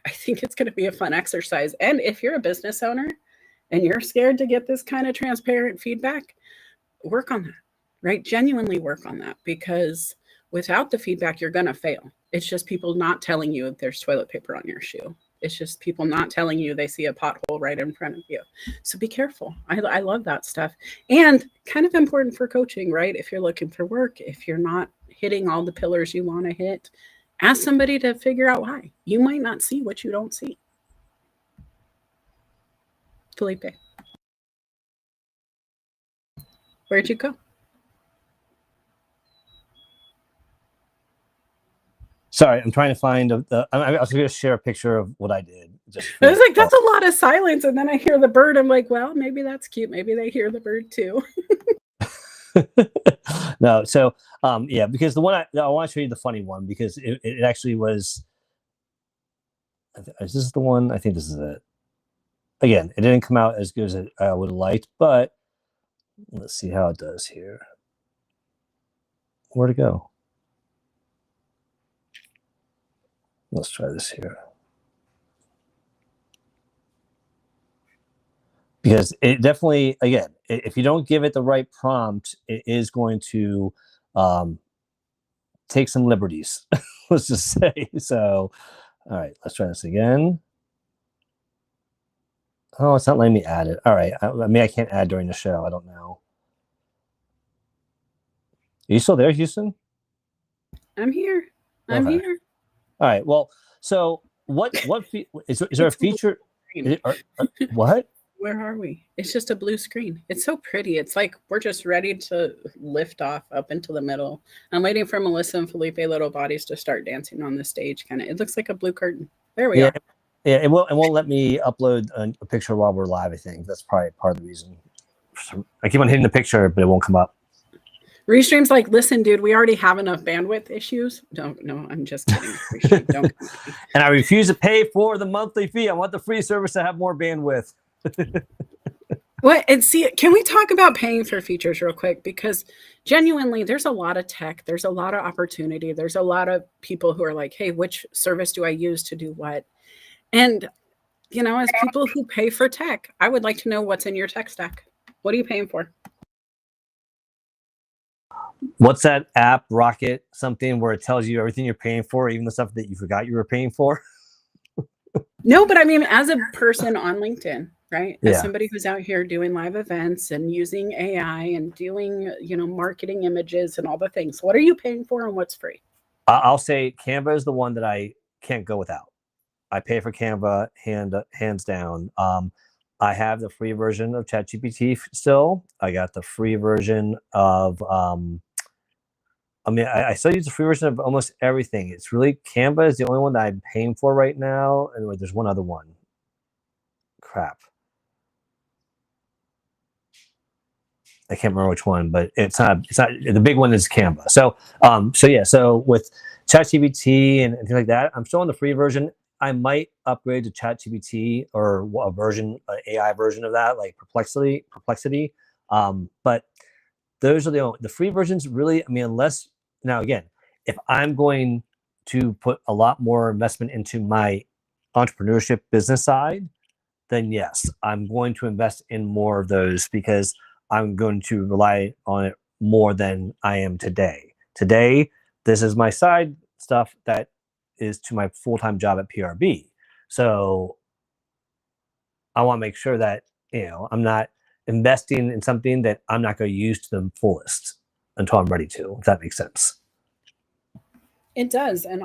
think it's going to be a fun exercise. And if you're a business owner and you're scared to get this kind of transparent feedback, work on that, right? Genuinely work on that because without the feedback, you're going to fail. It's just people not telling you if there's toilet paper on your shoe. It's just people not telling you they see a pothole right in front of you. So be careful. I love that stuff. And kind of important for coaching, right? If you're looking for work, if you're not hitting all the pillars you want to hit, ask somebody to figure out why. You might not see what you don't see. Felipe, where'd you go? Sorry, I'm trying to find I was going to share a picture of what I did. I was like, that's a lot of silence. And then I hear the bird. I'm like, well, maybe that's cute. Maybe they hear the bird too. No, so yeah, because the one I want to show you the funny one because it actually was. Is this the one? I think this is it. Again, it didn't come out as good as I would have liked, but let's see how it does here. Where'd it go? Let's try this here. Because it definitely, again, if you don't give it the right prompt, it is going to take some liberties, let's just say. So, all right, let's try this again. Oh, it's not letting me add it. All right, I can't add during the show. I don't know. Are you still there, Houston? I'm here. I'm here. All right. Well, so what is there a feature? What? Where are we? It's just a blue screen. It's so pretty. It's like we're just ready to lift off up into the middle. I'm waiting for Melissa and Felipe Little Bodies to start dancing on the stage. It looks like a blue curtain. There we Yeah, are. yeah, it won't let me upload a picture while we're live. I think that's probably part of the reason. I keep on hitting the picture, but it won't come up. Restream's like, listen, dude, we already have enough bandwidth issues. No, I'm just kidding. Restream, don't come at me. And I refuse to pay for the monthly fee. I want the free service to have more bandwidth. What? And see, can we talk about paying for features real quick? Because genuinely, there's a lot of tech, there's a lot of opportunity, there's a lot of people who are like, hey, which service do I use to do what? And, as people who pay for tech, I would like to know what's in your tech stack. What are you paying for? What's that app, Rocket something, where it tells you everything you're paying for, even the stuff that you forgot you were paying for? No, but I mean, as a person on LinkedIn, right? As Yeah. somebody who's out here doing live events and using AI and doing, marketing images and all the things, what are you paying for and what's free? I'll say Canva is the one that I can't go without. I pay for Canva hands down. I have the free version of ChatGPT still. I got the free version of I still use the free version of almost everything. It's really Canva is the only one that I'm paying for right now. And there's one other one. Crap. I can't remember which one, but it's not the big one is Canva. So so with ChatGPT and things like that, I'm still on the free version. I might upgrade to ChatGPT or a version, an AI version of that, like Perplexity. But those are the free versions. Really, unless now again, if I'm going to put a lot more investment into my entrepreneurship business side, then yes, I'm going to invest in more of those because I'm going to rely on it more than I am today. Today, this is my side stuff that is to my full-time job at PRB. So I want to make sure that, I'm not investing in something that I'm not going to use to the fullest until I'm ready to, if that makes sense. It does. And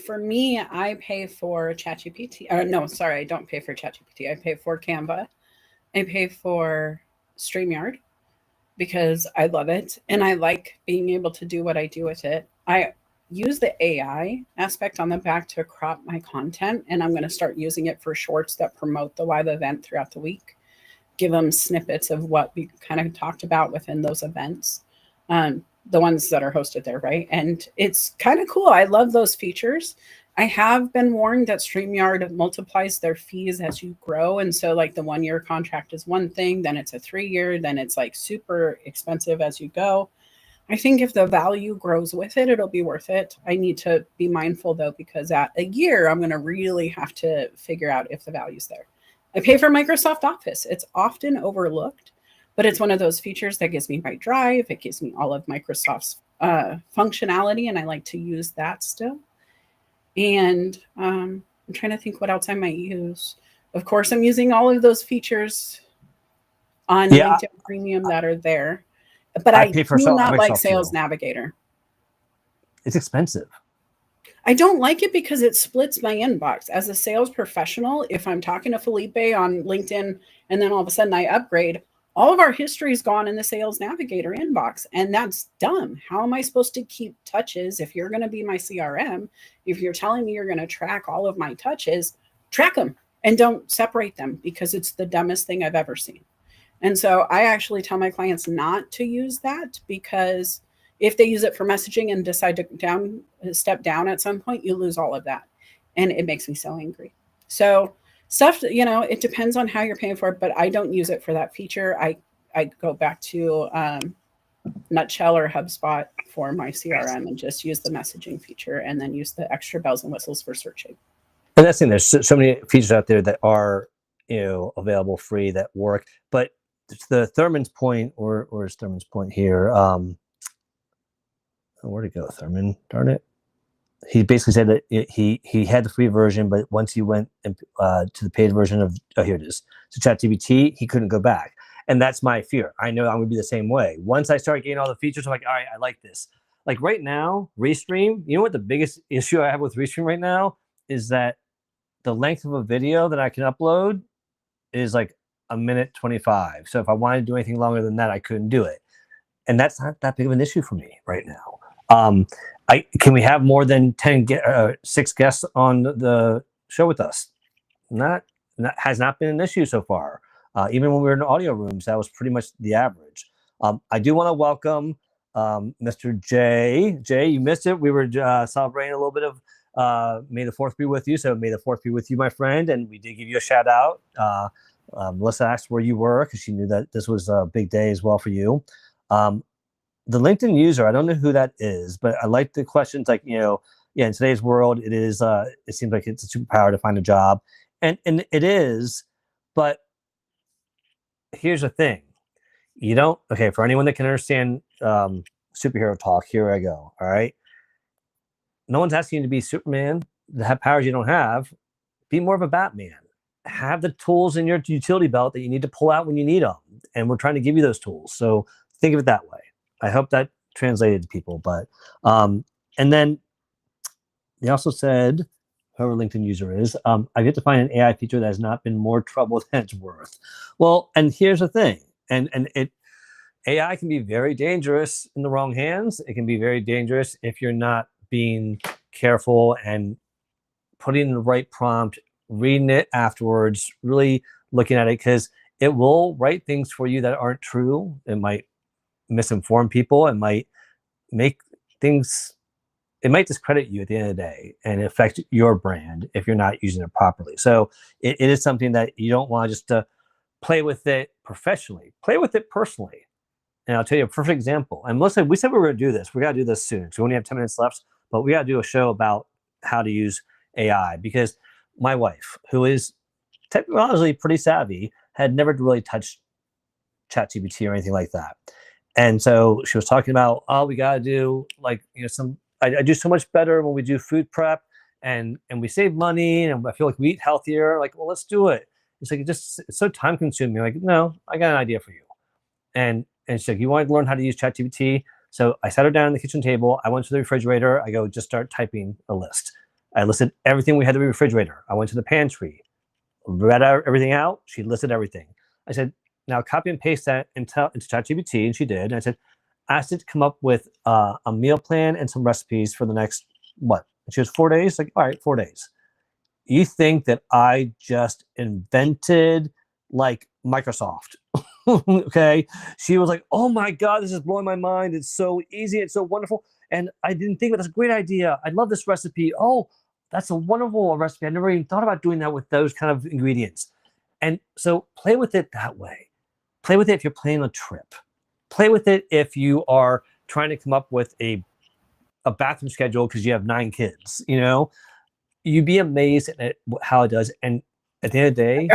for me, I pay for ChatGPT. No, sorry, I don't pay for ChatGPT. I pay for Canva. I pay for StreamYard because I love it and I like being able to do what I do with it. I use the AI aspect on the back to crop my content, and I'm going to start using it for shorts that promote the live event throughout the week. Give them snippets of what we kind of talked about within those events, the ones that are hosted there, right? And it's kind of cool. I love those features. I have been warned that StreamYard multiplies their fees as you grow. And so, like, the 1 year contract is one thing, then it's a 3 year, then it's like super expensive as you go. I think if the value grows with it, it'll be worth it. I need to be mindful though, because at a year, I'm going to really have to figure out if the value's there. I pay for Microsoft Office. It's often overlooked, but it's one of those features that gives me my drive. It gives me all of Microsoft's functionality, and I like to use that still. And I'm trying to think what else I might use. Of course, I'm using all of those features on LinkedIn Premium that are there, but I do not like Sales Navigator. It's expensive. I don't like it because it splits my inbox. As a sales professional, if I'm talking to Felipe on LinkedIn and then all of a sudden I upgrade, all of our history is gone in the Sales Navigator inbox. And that's dumb. How am I supposed to keep touches if you're going to be my CRM? If you're telling me you're going to track all of my touches, track them and don't separate them, because it's the dumbest thing I've ever seen. And so I actually tell my clients not to use that, because if they use it for messaging and decide to step down at some point, you lose all of that. And it makes me so angry. So stuff, it depends on how you're paying for it, but I don't use it for that feature. I go back to Nutshell or HubSpot for my CRM and just use the messaging feature, and then use the extra bells and whistles for searching. And that's the thing. There's so many features out there that are, available free that work. But to the Thurman's point, or is Thurman's point here? Where'd it go, Thurman? Darn it. He basically said that he had the free version, but once he went to the paid version of, here it is, to ChatGPT, he couldn't go back. And that's my fear. I know I'm going to be the same way. Once I start getting all the features, I'm like, all right, I like this. Like right now, Restream, you know what the biggest issue I have with Restream right now is that the length of a video that I can upload is like 1:25. So if I wanted to do anything longer than that, I couldn't do it. And that's not that big of an issue for me right now. Can we have more than 6 guests on the show with us. Not has not been an issue so far. Even when we were in audio rooms, that was pretty much the average. I do want to welcome Mr. J. Jay, you missed it. We were celebrating a little bit of May the 4th be with you. So May the 4th be with you, my friend. And we did give you a shout out. Melissa asked where you were because she knew that this was a big day as well for you. The LinkedIn user, I don't know who that is, but I like the questions like, in today's world, it is, it seems like it's a superpower to find a job. And it is, but here's the thing. For anyone that can understand superhero talk, here I go. All right. No one's asking you to be Superman, to have powers you don't have. Be more of a Batman. Have the tools in your utility belt that you need to pull out when you need them. And we're trying to give you those tools. So think of it that way. I hope that translated to people. But, and then they also said, whoever LinkedIn user is, I've yet to find an AI feature that has not been more trouble than it's worth. Well, and here's the thing. AI can be very dangerous in the wrong hands. It can be very dangerous if you're not being careful and putting in the right prompt, reading it afterwards, really looking at it, because it will write things for you that aren't true. It might misinform people. It might make things, it might discredit you at the end of the day and affect your brand if you're not using it properly. So it is something that you don't want just to play with it professionally. Play with it personally. And I'll tell you a perfect example. And Melissa, we said we were going to do this. We got to do this soon. So we only have 10 minutes left, but we got to do a show about how to use AI, because my wife, who is technologically pretty savvy, had never really touched ChatGPT or anything like that. And so she was talking about, we got to do I do so much better when we do food prep and we save money and I feel like we eat healthier. Like, well, let's do it. It's like, it's so time consuming. Like, no, I got an idea for you. And she's like, you want to learn how to use ChatGPT? So I sat her down at the kitchen table. I went to the refrigerator. I go, just start typing a list. I listed everything we had in the refrigerator. I went to the pantry, read everything out. She listed everything. I said, now copy and paste that into ChatGPT, and she did. And I said, asked it to come up with a meal plan and some recipes for the next, what? And she was 4 days? Like, all right, 4 days. You think that I just invented like Microsoft? Okay. She was like, oh my God, this is blowing my mind. It's so easy. It's so wonderful. And I didn't think that's a great idea. I love this recipe. Oh, that's a wonderful recipe. I never even thought about doing that with those kind of ingredients. And so play with it that way. Play with it if you're planning a trip. Play with it if you are trying to come up with a bathroom schedule because you have 9 kids. You'd be amazed at how it does. And at the end of the day,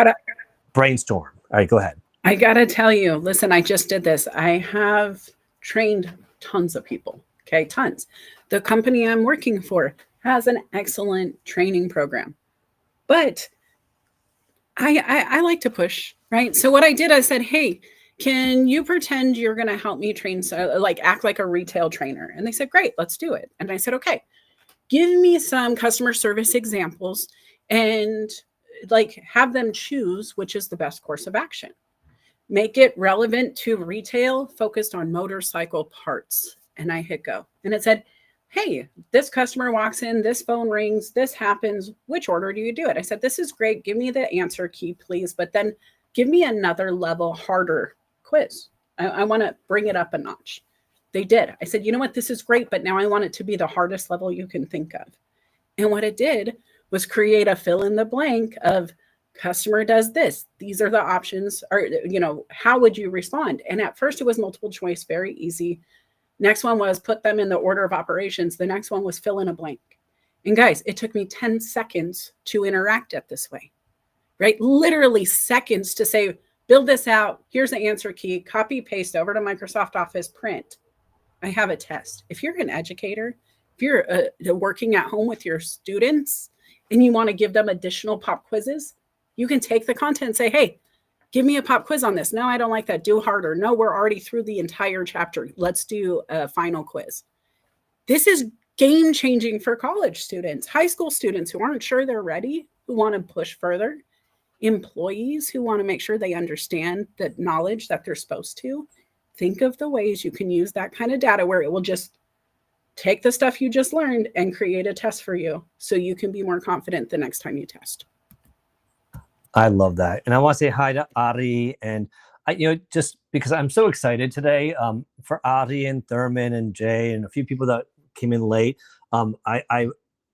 brainstorm. All right, go ahead. I gotta tell you, listen, I just did this. I have trained tons of people. Okay, tons. The company I'm working for has an excellent training program, but I like to push, right? So what I did, I said, hey, can you pretend you're going to help me train, act like a retail trainer? And they said, great, let's do it. And I said, okay, give me some customer service examples and have them choose which is the best course of action. Make it relevant to retail, focused on motorcycle parts. And I hit go. And it said, hey, this customer walks in, this phone rings, this happens. Which order do you do it? I said, this is great. Give me the answer key, please. But then give me another level harder quiz. I want to bring it up a notch. They did. I said, you know what? This is great, but now I want it to be the hardest level you can think of. And what it did was create a fill in the blank of customer does this. These are the options. Or, how would you respond? And at first it was multiple choice, very easy. Next one was put them in the order of operations. The next one was fill in a blank. And guys, it took me 10 seconds to interact it this way, right? Literally seconds to say, build this out. Here's the answer key, copy, paste over to Microsoft Office, print. I have a test. If you're an educator, if you're working at home with your students and you want to give them additional pop quizzes, you can take the content and say, hey, give me a pop quiz on this. No, I don't like that. Do harder. No, we're already through the entire chapter. Let's do a final quiz. This is game changing for college students, high school students who aren't sure they're ready, who want to push further, employees who want to make sure they understand the knowledge that they're supposed to. Think of the ways you can use that kind of data where it will just take the stuff you just learned and create a test for you so you can be more confident the next time you test. I love that. And I want to say hi to Ari and just because I'm so excited today for Ari and Thurman and Jay and a few people that came in late. I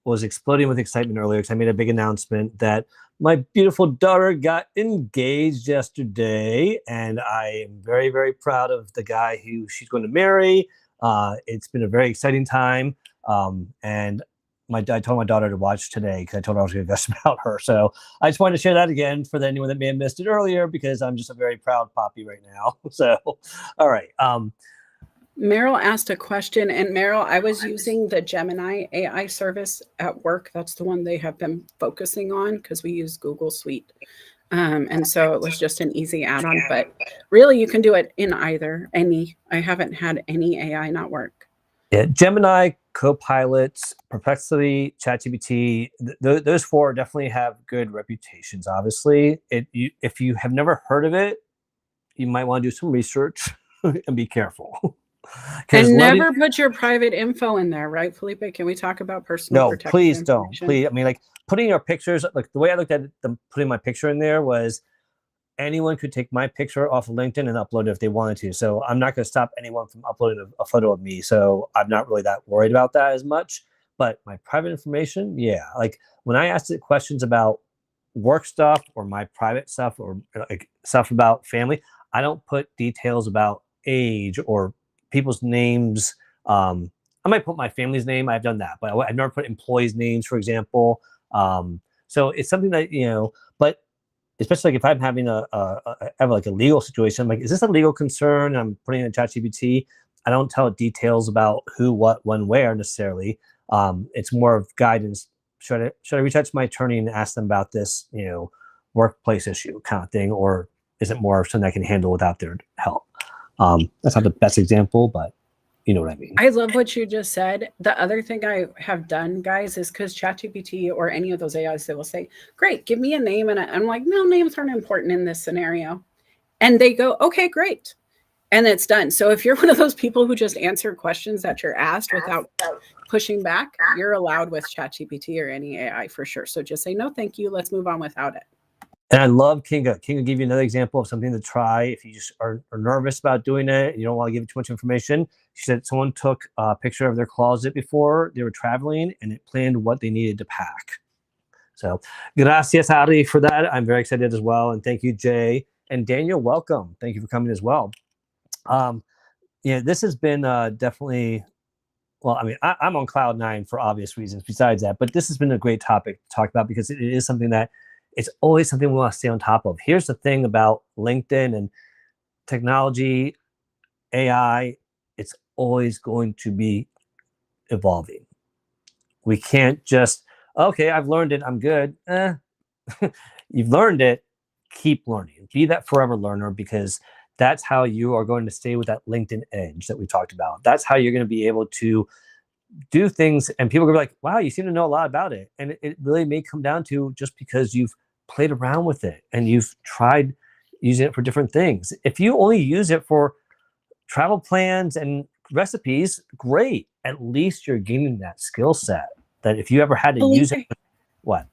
was exploding with excitement earlier because I made a big announcement that my beautiful daughter got engaged yesterday, and I am very, very proud of the guy who she's going to marry. It's been a very exciting time, and I told my daughter to watch today because I told her I was going to gush about her. So I just wanted to share that again for anyone that may have missed it earlier, because I'm just a very proud poppy right now. So, all right. Meryl asked a question, and Meryl, I was using the Gemini AI service at work. That's the one they have been focusing on because we use Google Suite. And so it was just an easy add-on, but really you can do it in either. I haven't had any AI not work. Yeah, Gemini, Copilots, Perplexity, ChatGPT, those four definitely have good reputations. Obviously, if you have never heard of it, you might want to do some research and be careful. And never put your private info in there, right, Felipe? Can we talk about personal protection? No, please don't. Please, I mean, like putting your pictures, like the way I looked at them, putting my picture in there was anyone could take my picture off of LinkedIn and upload it if they wanted to. So I'm not going to stop anyone from uploading a photo of me. So I'm not really that worried about that as much. But my private information, yeah. Like when I asked it questions about work stuff or my private stuff or like stuff about family, I don't put details about age or people's names. I might put my family's name. I've done that, but I've never put employees' names, for example. So it's something that, but especially like if I'm having have like a legal situation, I'm like, is this a legal concern? I'm putting in ChatGPT. I don't tell it details about who, what, when, where necessarily. It's more of guidance. Should I reach out to my attorney and ask them about this, workplace issue kind of thing, or is it more of something I can handle without their help? That's not the best example, but you know what I mean. I love what you just said. The other thing I have done, guys, is because ChatGPT or any of those AIs, they will say, great, give me a name. And I'm like, no, names aren't important in this scenario. And they go, okay, great. And it's done. So if you're one of those people who just answer questions that you're asked without pushing back, you're allowed with ChatGPT or any AI for sure. So just say, no, thank you. Let's move on without it. And I love Kinga. Kinga give you another example of something to try if you just are nervous about doing it. You don't want to give too much information. She said someone took a picture of their closet before they were traveling and it planned what they needed to pack. So gracias, Ari, for that. I'm very excited as well. And thank you, Jay. And Daniel, welcome. Thank you for coming as well. This has been definitely, well, I mean, I'm on cloud nine for obvious reasons besides that, but this has been a great topic to talk about because it is something that it's always something we want to stay on top of. Here's the thing about LinkedIn and technology, AI, it's always going to be evolving. We can't just, okay, I've learned it, I'm good. You've learned it, keep learning. Be that forever learner, because that's how you are going to stay with that LinkedIn edge that we talked about. That's how you're going to be able to do things and people are going to be like, wow, you seem to know a lot about it. And it really may come down to just because you've played around with it and you've tried using it for different things. If you only use it for travel plans and recipes, great. At least you're gaining that skill set that if you ever had to use it. What?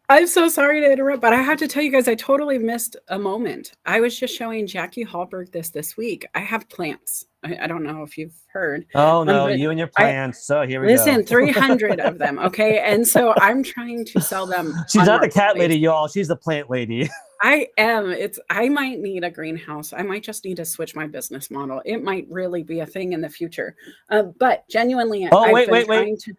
I'm so sorry to interrupt, but I have to tell you guys, I totally missed a moment. I was just showing Jackie Hallberg this week. I have plants. I don't know if you've heard. Oh, no, you and your plants. So here we go. Listen, 300 of them, okay? And so I'm trying to sell them. She's not the cat lady, y'all. She's the plant lady. I am. I might need a greenhouse. I might just need to switch my business model. It might really be a thing in the future. But genuinely, wait.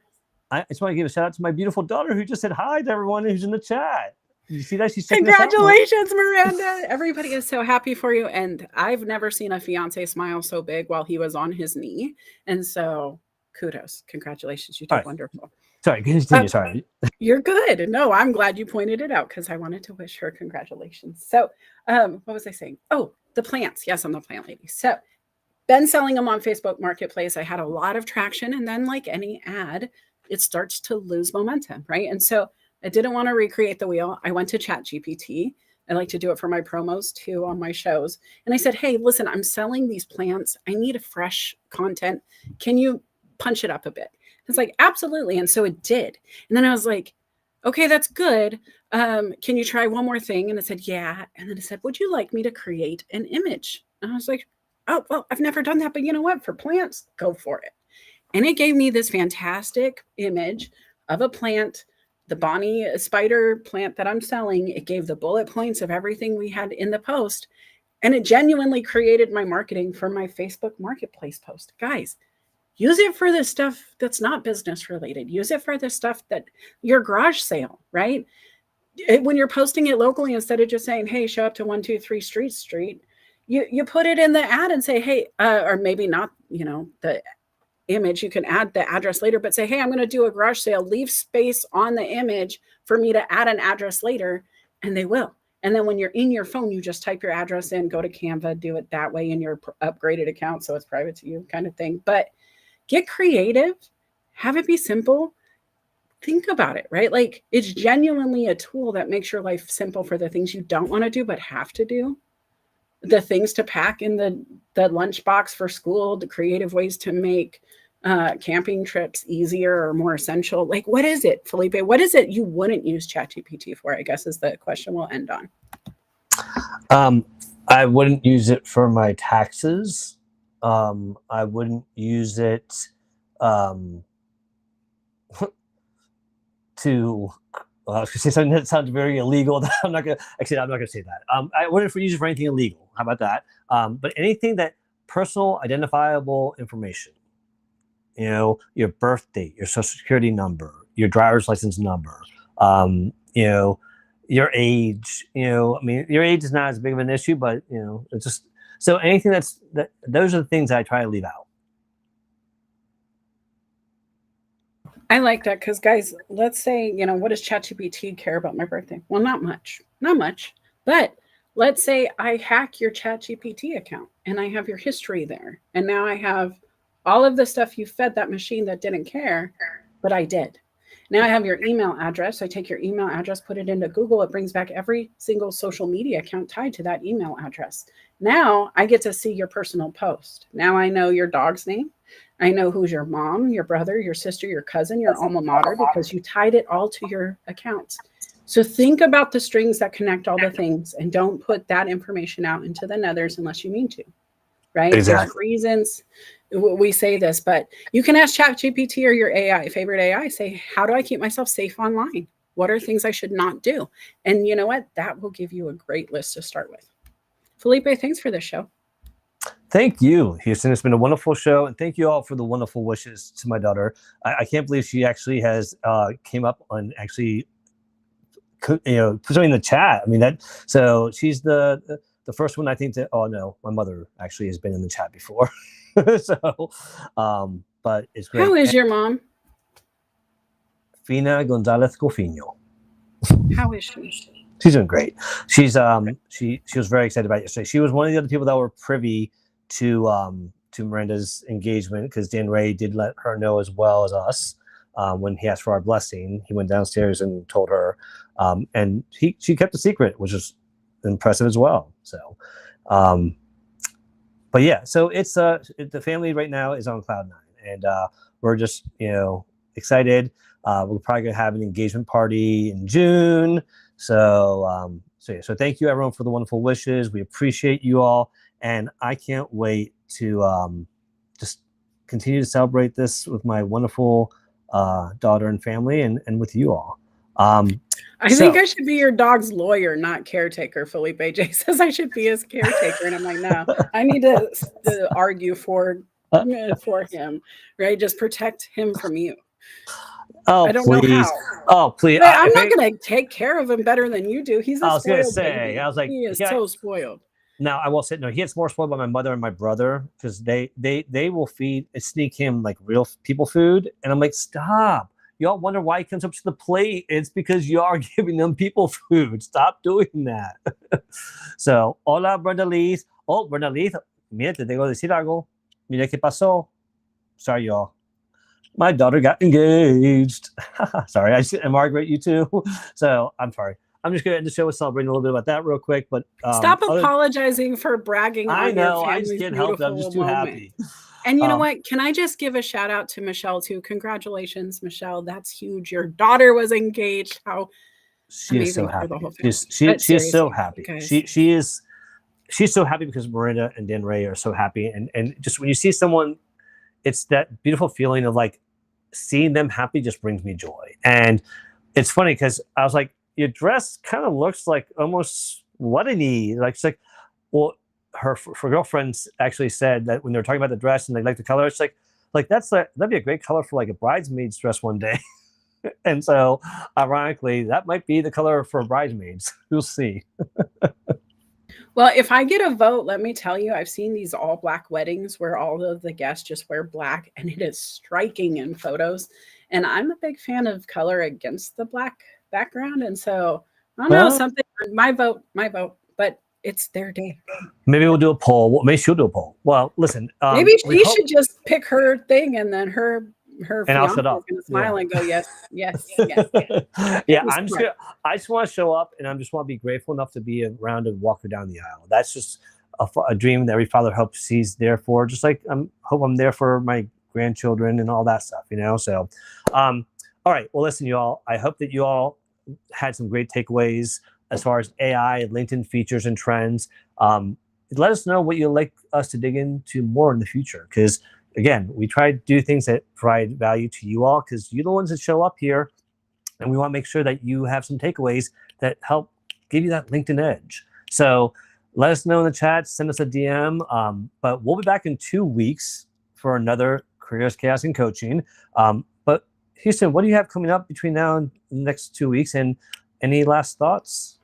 I just want to give a shout out to my beautiful daughter who just said hi to everyone who's in the chat. Did you see that? She's congratulations, Miranda. Everybody is so happy for you. And I've never seen a fiance smile so big while he was on his knee. And so kudos. Congratulations. You did wonderful. Sorry, continue. Sorry. You're good. No, I'm glad you pointed it out because I wanted to wish her congratulations. So what was I saying? Oh, the plants. Yes, I'm the plant lady. So been selling them on Facebook Marketplace. I had a lot of traction. And then like any ad, it starts to lose momentum, right? And so I didn't want to recreate the wheel. I went to ChatGPT. I like to do it for my promos too on my shows. And I said, hey, listen, I'm selling these plants. I need a fresh content. Can you punch it up a bit? It's like, absolutely. And so it did. And then I was like, okay, that's good. Can you try one more thing? And it said, yeah. And then it said, would you like me to create an image? And I was like, oh, well, I've never done that, but you know what? For plants, go for it. And it gave me this fantastic image of a plant, the Bonnie spider plant that I'm selling. It gave the bullet points of everything we had in the post. And it genuinely created my marketing for my Facebook Marketplace post. Guys, use it for the stuff that's not business related. Use it for the stuff that your garage sale, right? When you're posting it locally, instead of just saying, hey, show up to 123 Street, you put it in the ad and say, hey, or maybe not, the image, you can add the address later, but say, hey, I'm going to do a garage sale, leave space on the image for me to add an address later, and they will. And then when you're in your phone, you just type your address in, go to Canva, do it that way in your upgraded account, so it's private to you kind of thing. But get creative, have it be simple. Think about it, right? Like, it's genuinely a tool that makes your life simple for the things you don't want to do but have to do. The things to pack in the lunchbox for school, the creative ways to make camping trips easier or more essential. Like, what is it, Felipe? What is it you wouldn't use ChatGPT for, I guess, is the question we'll end on. I wouldn't use it for my taxes. I wouldn't use it to I was going to say something that sounds very illegal. I'm not going to say that. I wouldn't use it for anything illegal. How about that? But anything that personal identifiable information, your birth date, your social security number, your driver's license number, your age, your age is not as big of an issue, but it's just, so anything those are the things that I try to leave out. I like that because, guys, let's say, what does ChatGPT care about my birthday? Well, not much. But let's say I hack your ChatGPT account and I have your history there. And now I have all of the stuff you fed that machine that didn't care, but I did. Now I have your email address. I take your email address, put it into Google. It brings back every single social media account tied to that email address. Now I get to see your personal post. Now I know your dog's name. I know who's your mom, your brother, your sister, your cousin, your alma mater, because you tied it all to your accounts. So think about the strings that connect all the things and don't put that information out into the nethers unless you mean to, right? Exactly. There's reasons we say this, but you can ask ChatGPT or your favorite AI, say, how do I keep myself safe online? What are things I should not do? And you know what? That will give you a great list to start with. Felipe, thanks for this show. Thank you, Houston. It's been a wonderful show, and thank you all for the wonderful wishes to my daughter. I can't believe she actually has came up and actually, put something in the chat. I mean so she's the first one I think that. Oh no, my mother actually has been in the chat before. So, but it's great. How is your mom? Fina Gonzalez Cofino. How is she? She's doing great. She's she was very excited about it yesterday. She was one of the other people that were privy to Miranda's engagement because Dan Ray did let her know as well as us when he asked for our blessing. He went downstairs and told her, and she kept the secret, which is impressive as well. So, but yeah, so it's the family right now is on cloud nine, and we're just excited. We're probably gonna have an engagement party in June. So so thank you everyone for the wonderful wishes. We appreciate you all, and I can't wait to just continue to celebrate this with my wonderful daughter and family, and with you all. I think I should be your dog's lawyer, not caretaker. Felipe J says I should be his caretaker, and I'm like, no, I need to argue for him, right? Just protect him from you. Oh, I don't please. know how. Oh, please. But I'm not going to take care of him better than you do. He's a I was going to spoiled say, baby. I was like, he is so spoiled. Now I will say, no, he gets more spoiled by my mother and my brother because they will sneak him like real people food, and I'm like, stop. Y'all wonder why he comes up to the plate. It's because you are giving them people food. Stop doing that. So, hola, Brenda Leith. Oh, Brenda Leith, mira, te tengo que decir algo. Mira qué pasó. Sorry, y'all. My daughter got engaged. Sorry, and Margaret, you too. So, I'm sorry. I'm just going to end the show with celebrating a little bit about that real quick. But stop apologizing for bragging on your family's I just can't help it. I'm just too moment. happy. And you know what? Can I just give a shout out to Michelle too? Congratulations, Michelle. That's huge. Your daughter was engaged. How She is so amazing for happy. the whole family. She is so happy. Guys. She's so happy because Miranda and Dan Ray are so happy. And just when you see someone, it's that beautiful feeling of like seeing them happy just brings me joy. And it's funny because I was like, your dress kind of looks like almost wedding-y. Like, it's like, well, her girlfriends actually said that when they were talking about the dress and they like the color, it's like that'd be a great color for like a bridesmaid's dress one day. And so, ironically, that might be the color for bridesmaids. We'll see. Well, if I get a vote, let me tell you, I've seen these all black weddings where all of the guests just wear black, and it is striking in photos. And I'm a big fan of color against the black background. And so, I don't know, something, my vote, but it's their day. Maybe we'll do a poll. Maybe she'll do a poll. Well, listen. Maybe she should just pick her thing, and then her I'll shut up. is going to smile and go, yes. Yeah, I just want to show up, and I just want to be grateful enough to be around and walk her down the aisle. That's just a dream that every father hopes he's there for. Just like hope I'm there for my grandchildren and all that stuff, you know. So, all right. Well, listen, you all. I hope that you all had some great takeaways as far as AI, LinkedIn features and trends. Let us know what you'd like us to dig into more in the future, because again, we try to do things that provide value to you all, because you're the ones that show up here, and we want to make sure that you have some takeaways that help give you that LinkedIn edge. So let us know in the chat, send us a DM, but we'll be back in 2 weeks for another Careers, Chaos, and Coaching. But Houston, what do you have coming up between now and the next 2 weeks, and any last thoughts?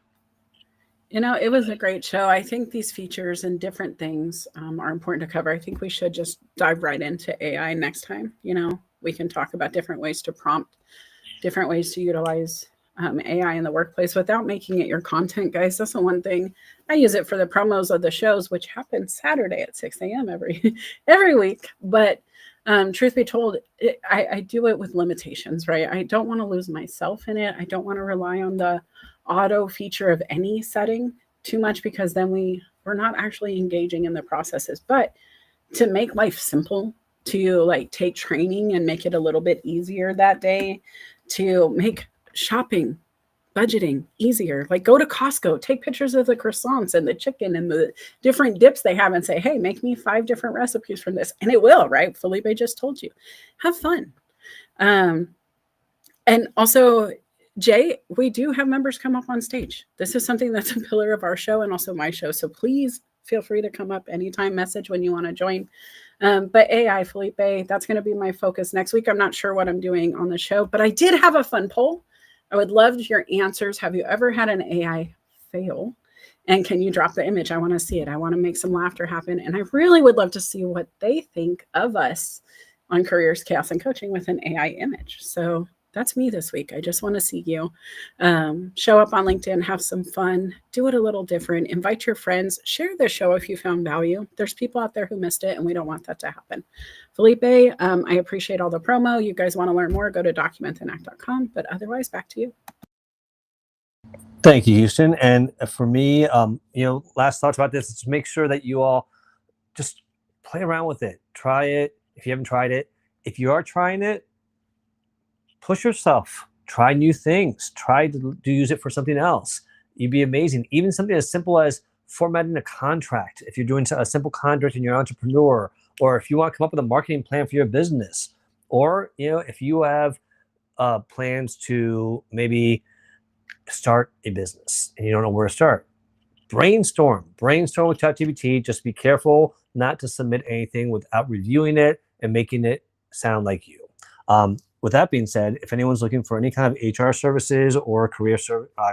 You know, it was a great show. I think these features and different things are important to cover. I think we should just dive right into AI next time. You know, we can talk about different ways to prompt, different ways to utilize AI in the workplace without making it your content, guys. That's the one thing. I use it for the promos of the shows, which happen Saturday at 6 a.m. every week. But truth be told, I do it with limitations, right? I don't want to lose myself in it. I don't want to rely on the auto feature of any setting too much, because then we're not actually engaging in the processes. But to make life simple, to like take training and make it a little bit easier that day, to make shopping, budgeting easier, like go to Costco, take pictures of the croissants and the chicken and the different dips they have and say, hey, make me 5 different recipes from this. And it will, right? Felipe just told you, have fun. And also, Jay, we do have members come up on stage. This is something that's a pillar of our show and also my show. So please feel free to come up anytime, message when you want to join. But AI, Felipe, that's going to be my focus next week. I'm not sure what I'm doing on the show, but I did have a fun poll. I would love your answers. Have you ever had an AI fail? And can you drop the image? I want to see it. I want to make some laughter happen. And I really would love to see what they think of us on Careers, Chaos, and Coaching with an AI image. So that's me this week. I just want to see you show up on LinkedIn, have some fun, do it a little different, invite your friends, share the show if you found value. There's people out there who missed it, and we don't want that to happen. Felipe, I appreciate all the promo. You guys want to learn more, go to documenthandact.com. But otherwise, back to you. Thank you, Houston. And for me, last thoughts about this is to make sure that you all just play around with it. Try it if you haven't tried it. If you are trying it, push yourself, try new things, try to use it for something else. You'd be amazing. Even something as simple as formatting a contract. If you're doing a simple contract and you're an entrepreneur, or if you want to come up with a marketing plan for your business, or if you have plans to maybe start a business and you don't know where to start, brainstorm with ChatGPT. Just be careful not to submit anything without reviewing it and making it sound like you. With that being said, if anyone's looking for any kind of HR services or career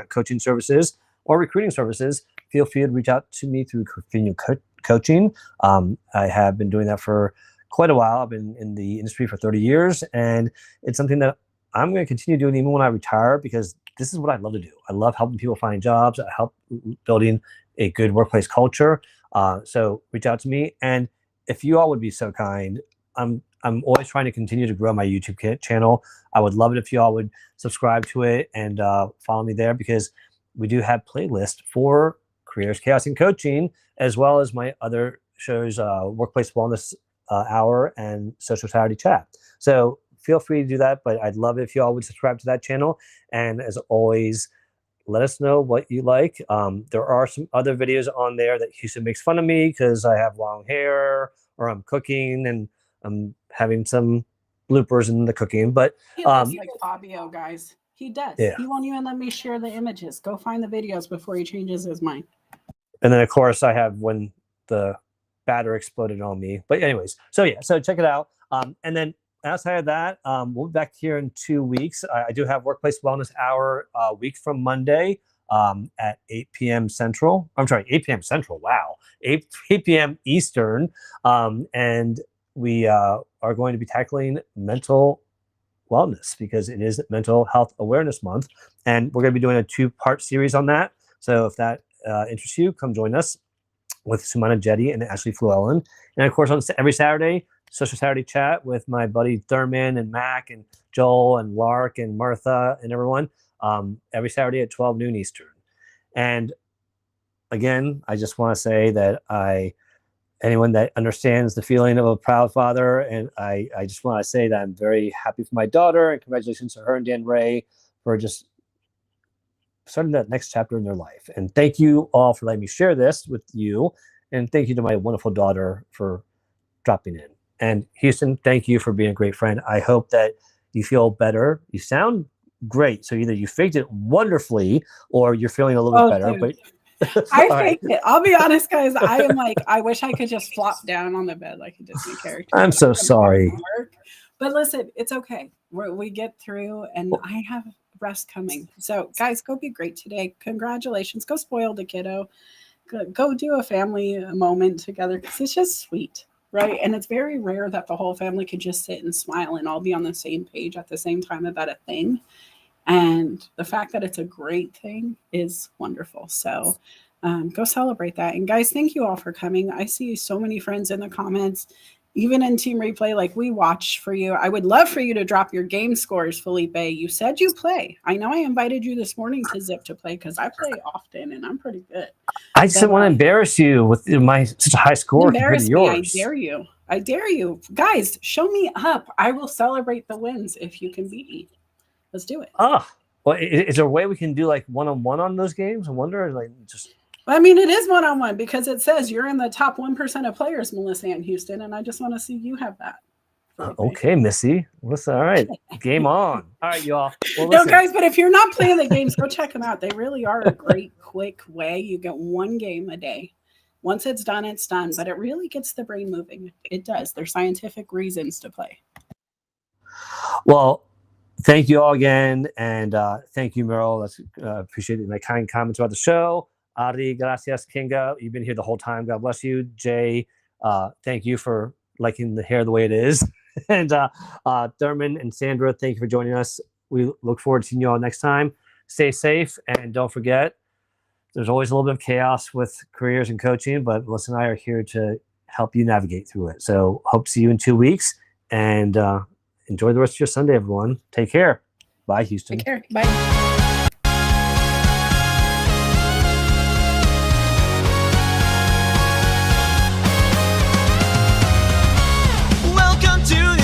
coaching services or recruiting services, feel free to reach out to me through Continue Coaching. I have been doing that for quite a while. I've been in the industry for 30 years, and it's something that I'm going to continue doing even when I retire, because this is what I love to do. I love helping people find jobs. I help building a good workplace culture. So reach out to me. And if you all would be so kind, I'm always trying to continue to grow my YouTube channel. I would love it if you all would subscribe to it and follow me there, because we do have playlists for Careers, Chaos, and Coaching, as well as my other shows, Workplace Wellness Hour and Social Saturday Chat. So feel free to do that, but I'd love it if you all would subscribe to that channel. And as always, let us know what you like. There are some other videos on there that Houston makes fun of me because I have long hair or I'm cooking and I'm having some bloopers in the cooking. But he looks like Fabio, guys. He does. Yeah. He won't even let me share the images. Go find the videos before he changes his mind. And then, of course, I have when the batter exploded on me. But anyways, so yeah, so check it out. And then outside of that, we'll be back here in 2 weeks. I do have Workplace Wellness Hour a week from Monday at 8 p.m. Central. I'm sorry, 8 p.m. Central. Wow. 8 p.m. Eastern. And we are going to be tackling mental wellness because it is Mental Health Awareness Month. And we're going to be doing a 2-part series on that. So if that interests you, come join us with Sumana Jetty and Ashley Llewellyn. And of course, on every Saturday, Social Saturday Chat with my buddy Thurman and Mac and Joel and Lark and Martha and everyone every Saturday at 12 noon Eastern. And again, I just want to say that anyone that understands the feeling of a proud father, and I just want to say that I'm very happy for my daughter and congratulations to her and Dan Ray for just starting that next chapter in their life. And thank you all for letting me share this with you. And thank you to my wonderful daughter for dropping in. And Houston, thank you for being a great friend. I hope that you feel better. You sound great. So either you faked it wonderfully or you're feeling a little bit better. Dude. But I faked it. I'll be honest, guys. I am like, I wish I could just flop down on the bed like a Disney character. I'm so sorry. But listen, it's okay. We get through, and I have rest coming. So, guys, go be great today. Congratulations. Go spoil the kiddo. Go do a family moment together because it's just sweet, right? And it's very rare that the whole family can just sit and smile and all be on the same page at the same time about a thing. And the fact that it's a great thing is wonderful. So go celebrate that. And guys, thank you all for coming. I see so many friends in the comments, even in Team Replay, like we watch for you. I would love for you to drop your game scores, Felipe. You said you play. I know I invited you this morning to Zip to play because I play often and I'm pretty good. I just didn't want to embarrass you with my such a high score compared to yours. I dare you. I dare you. Guys, show me up. I will celebrate the wins if you can beat me. Let's do it. Oh, well, is there a way we can do like one-on-one on those games? I wonder, like, just. I mean, it is one-on-one because it says you're in the top 1% of players, Melissa and Houston, and I just want to see you have that. Okay, Missy. Listen, all right, game on. All right, y'all. Well, no, guys, but if you're not playing the games, go check them out. They really are a great, quick way. You get one game a day. Once it's done, it's done. But it really gets the brain moving. It does. There's scientific reasons to play. Well, thank you all again, and thank you, Meryl. That's appreciate my kind comments about the show. Ari, gracias, Kinga. You've been here the whole time. God bless you. Jay, thank you for liking the hair the way it is. And Thurman and Sandra, thank you for joining us. We look forward to seeing you all next time. Stay safe, and don't forget, there's always a little bit of chaos with careers and coaching, but Melissa and I are here to help you navigate through it. So hope to see you in 2 weeks, and enjoy the rest of your Sunday, everyone. Take care. Bye, Houston. Take care. Bye.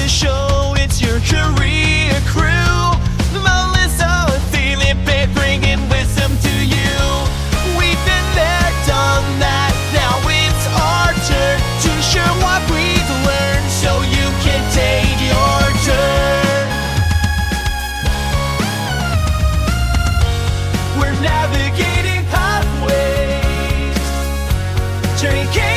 Show, it's your career crew. Melissa, Felipe, bringing wisdom to you. We've been there, done that. Now it's our turn to share what we've learned, so you can take your turn. We're navigating pathways, drinking.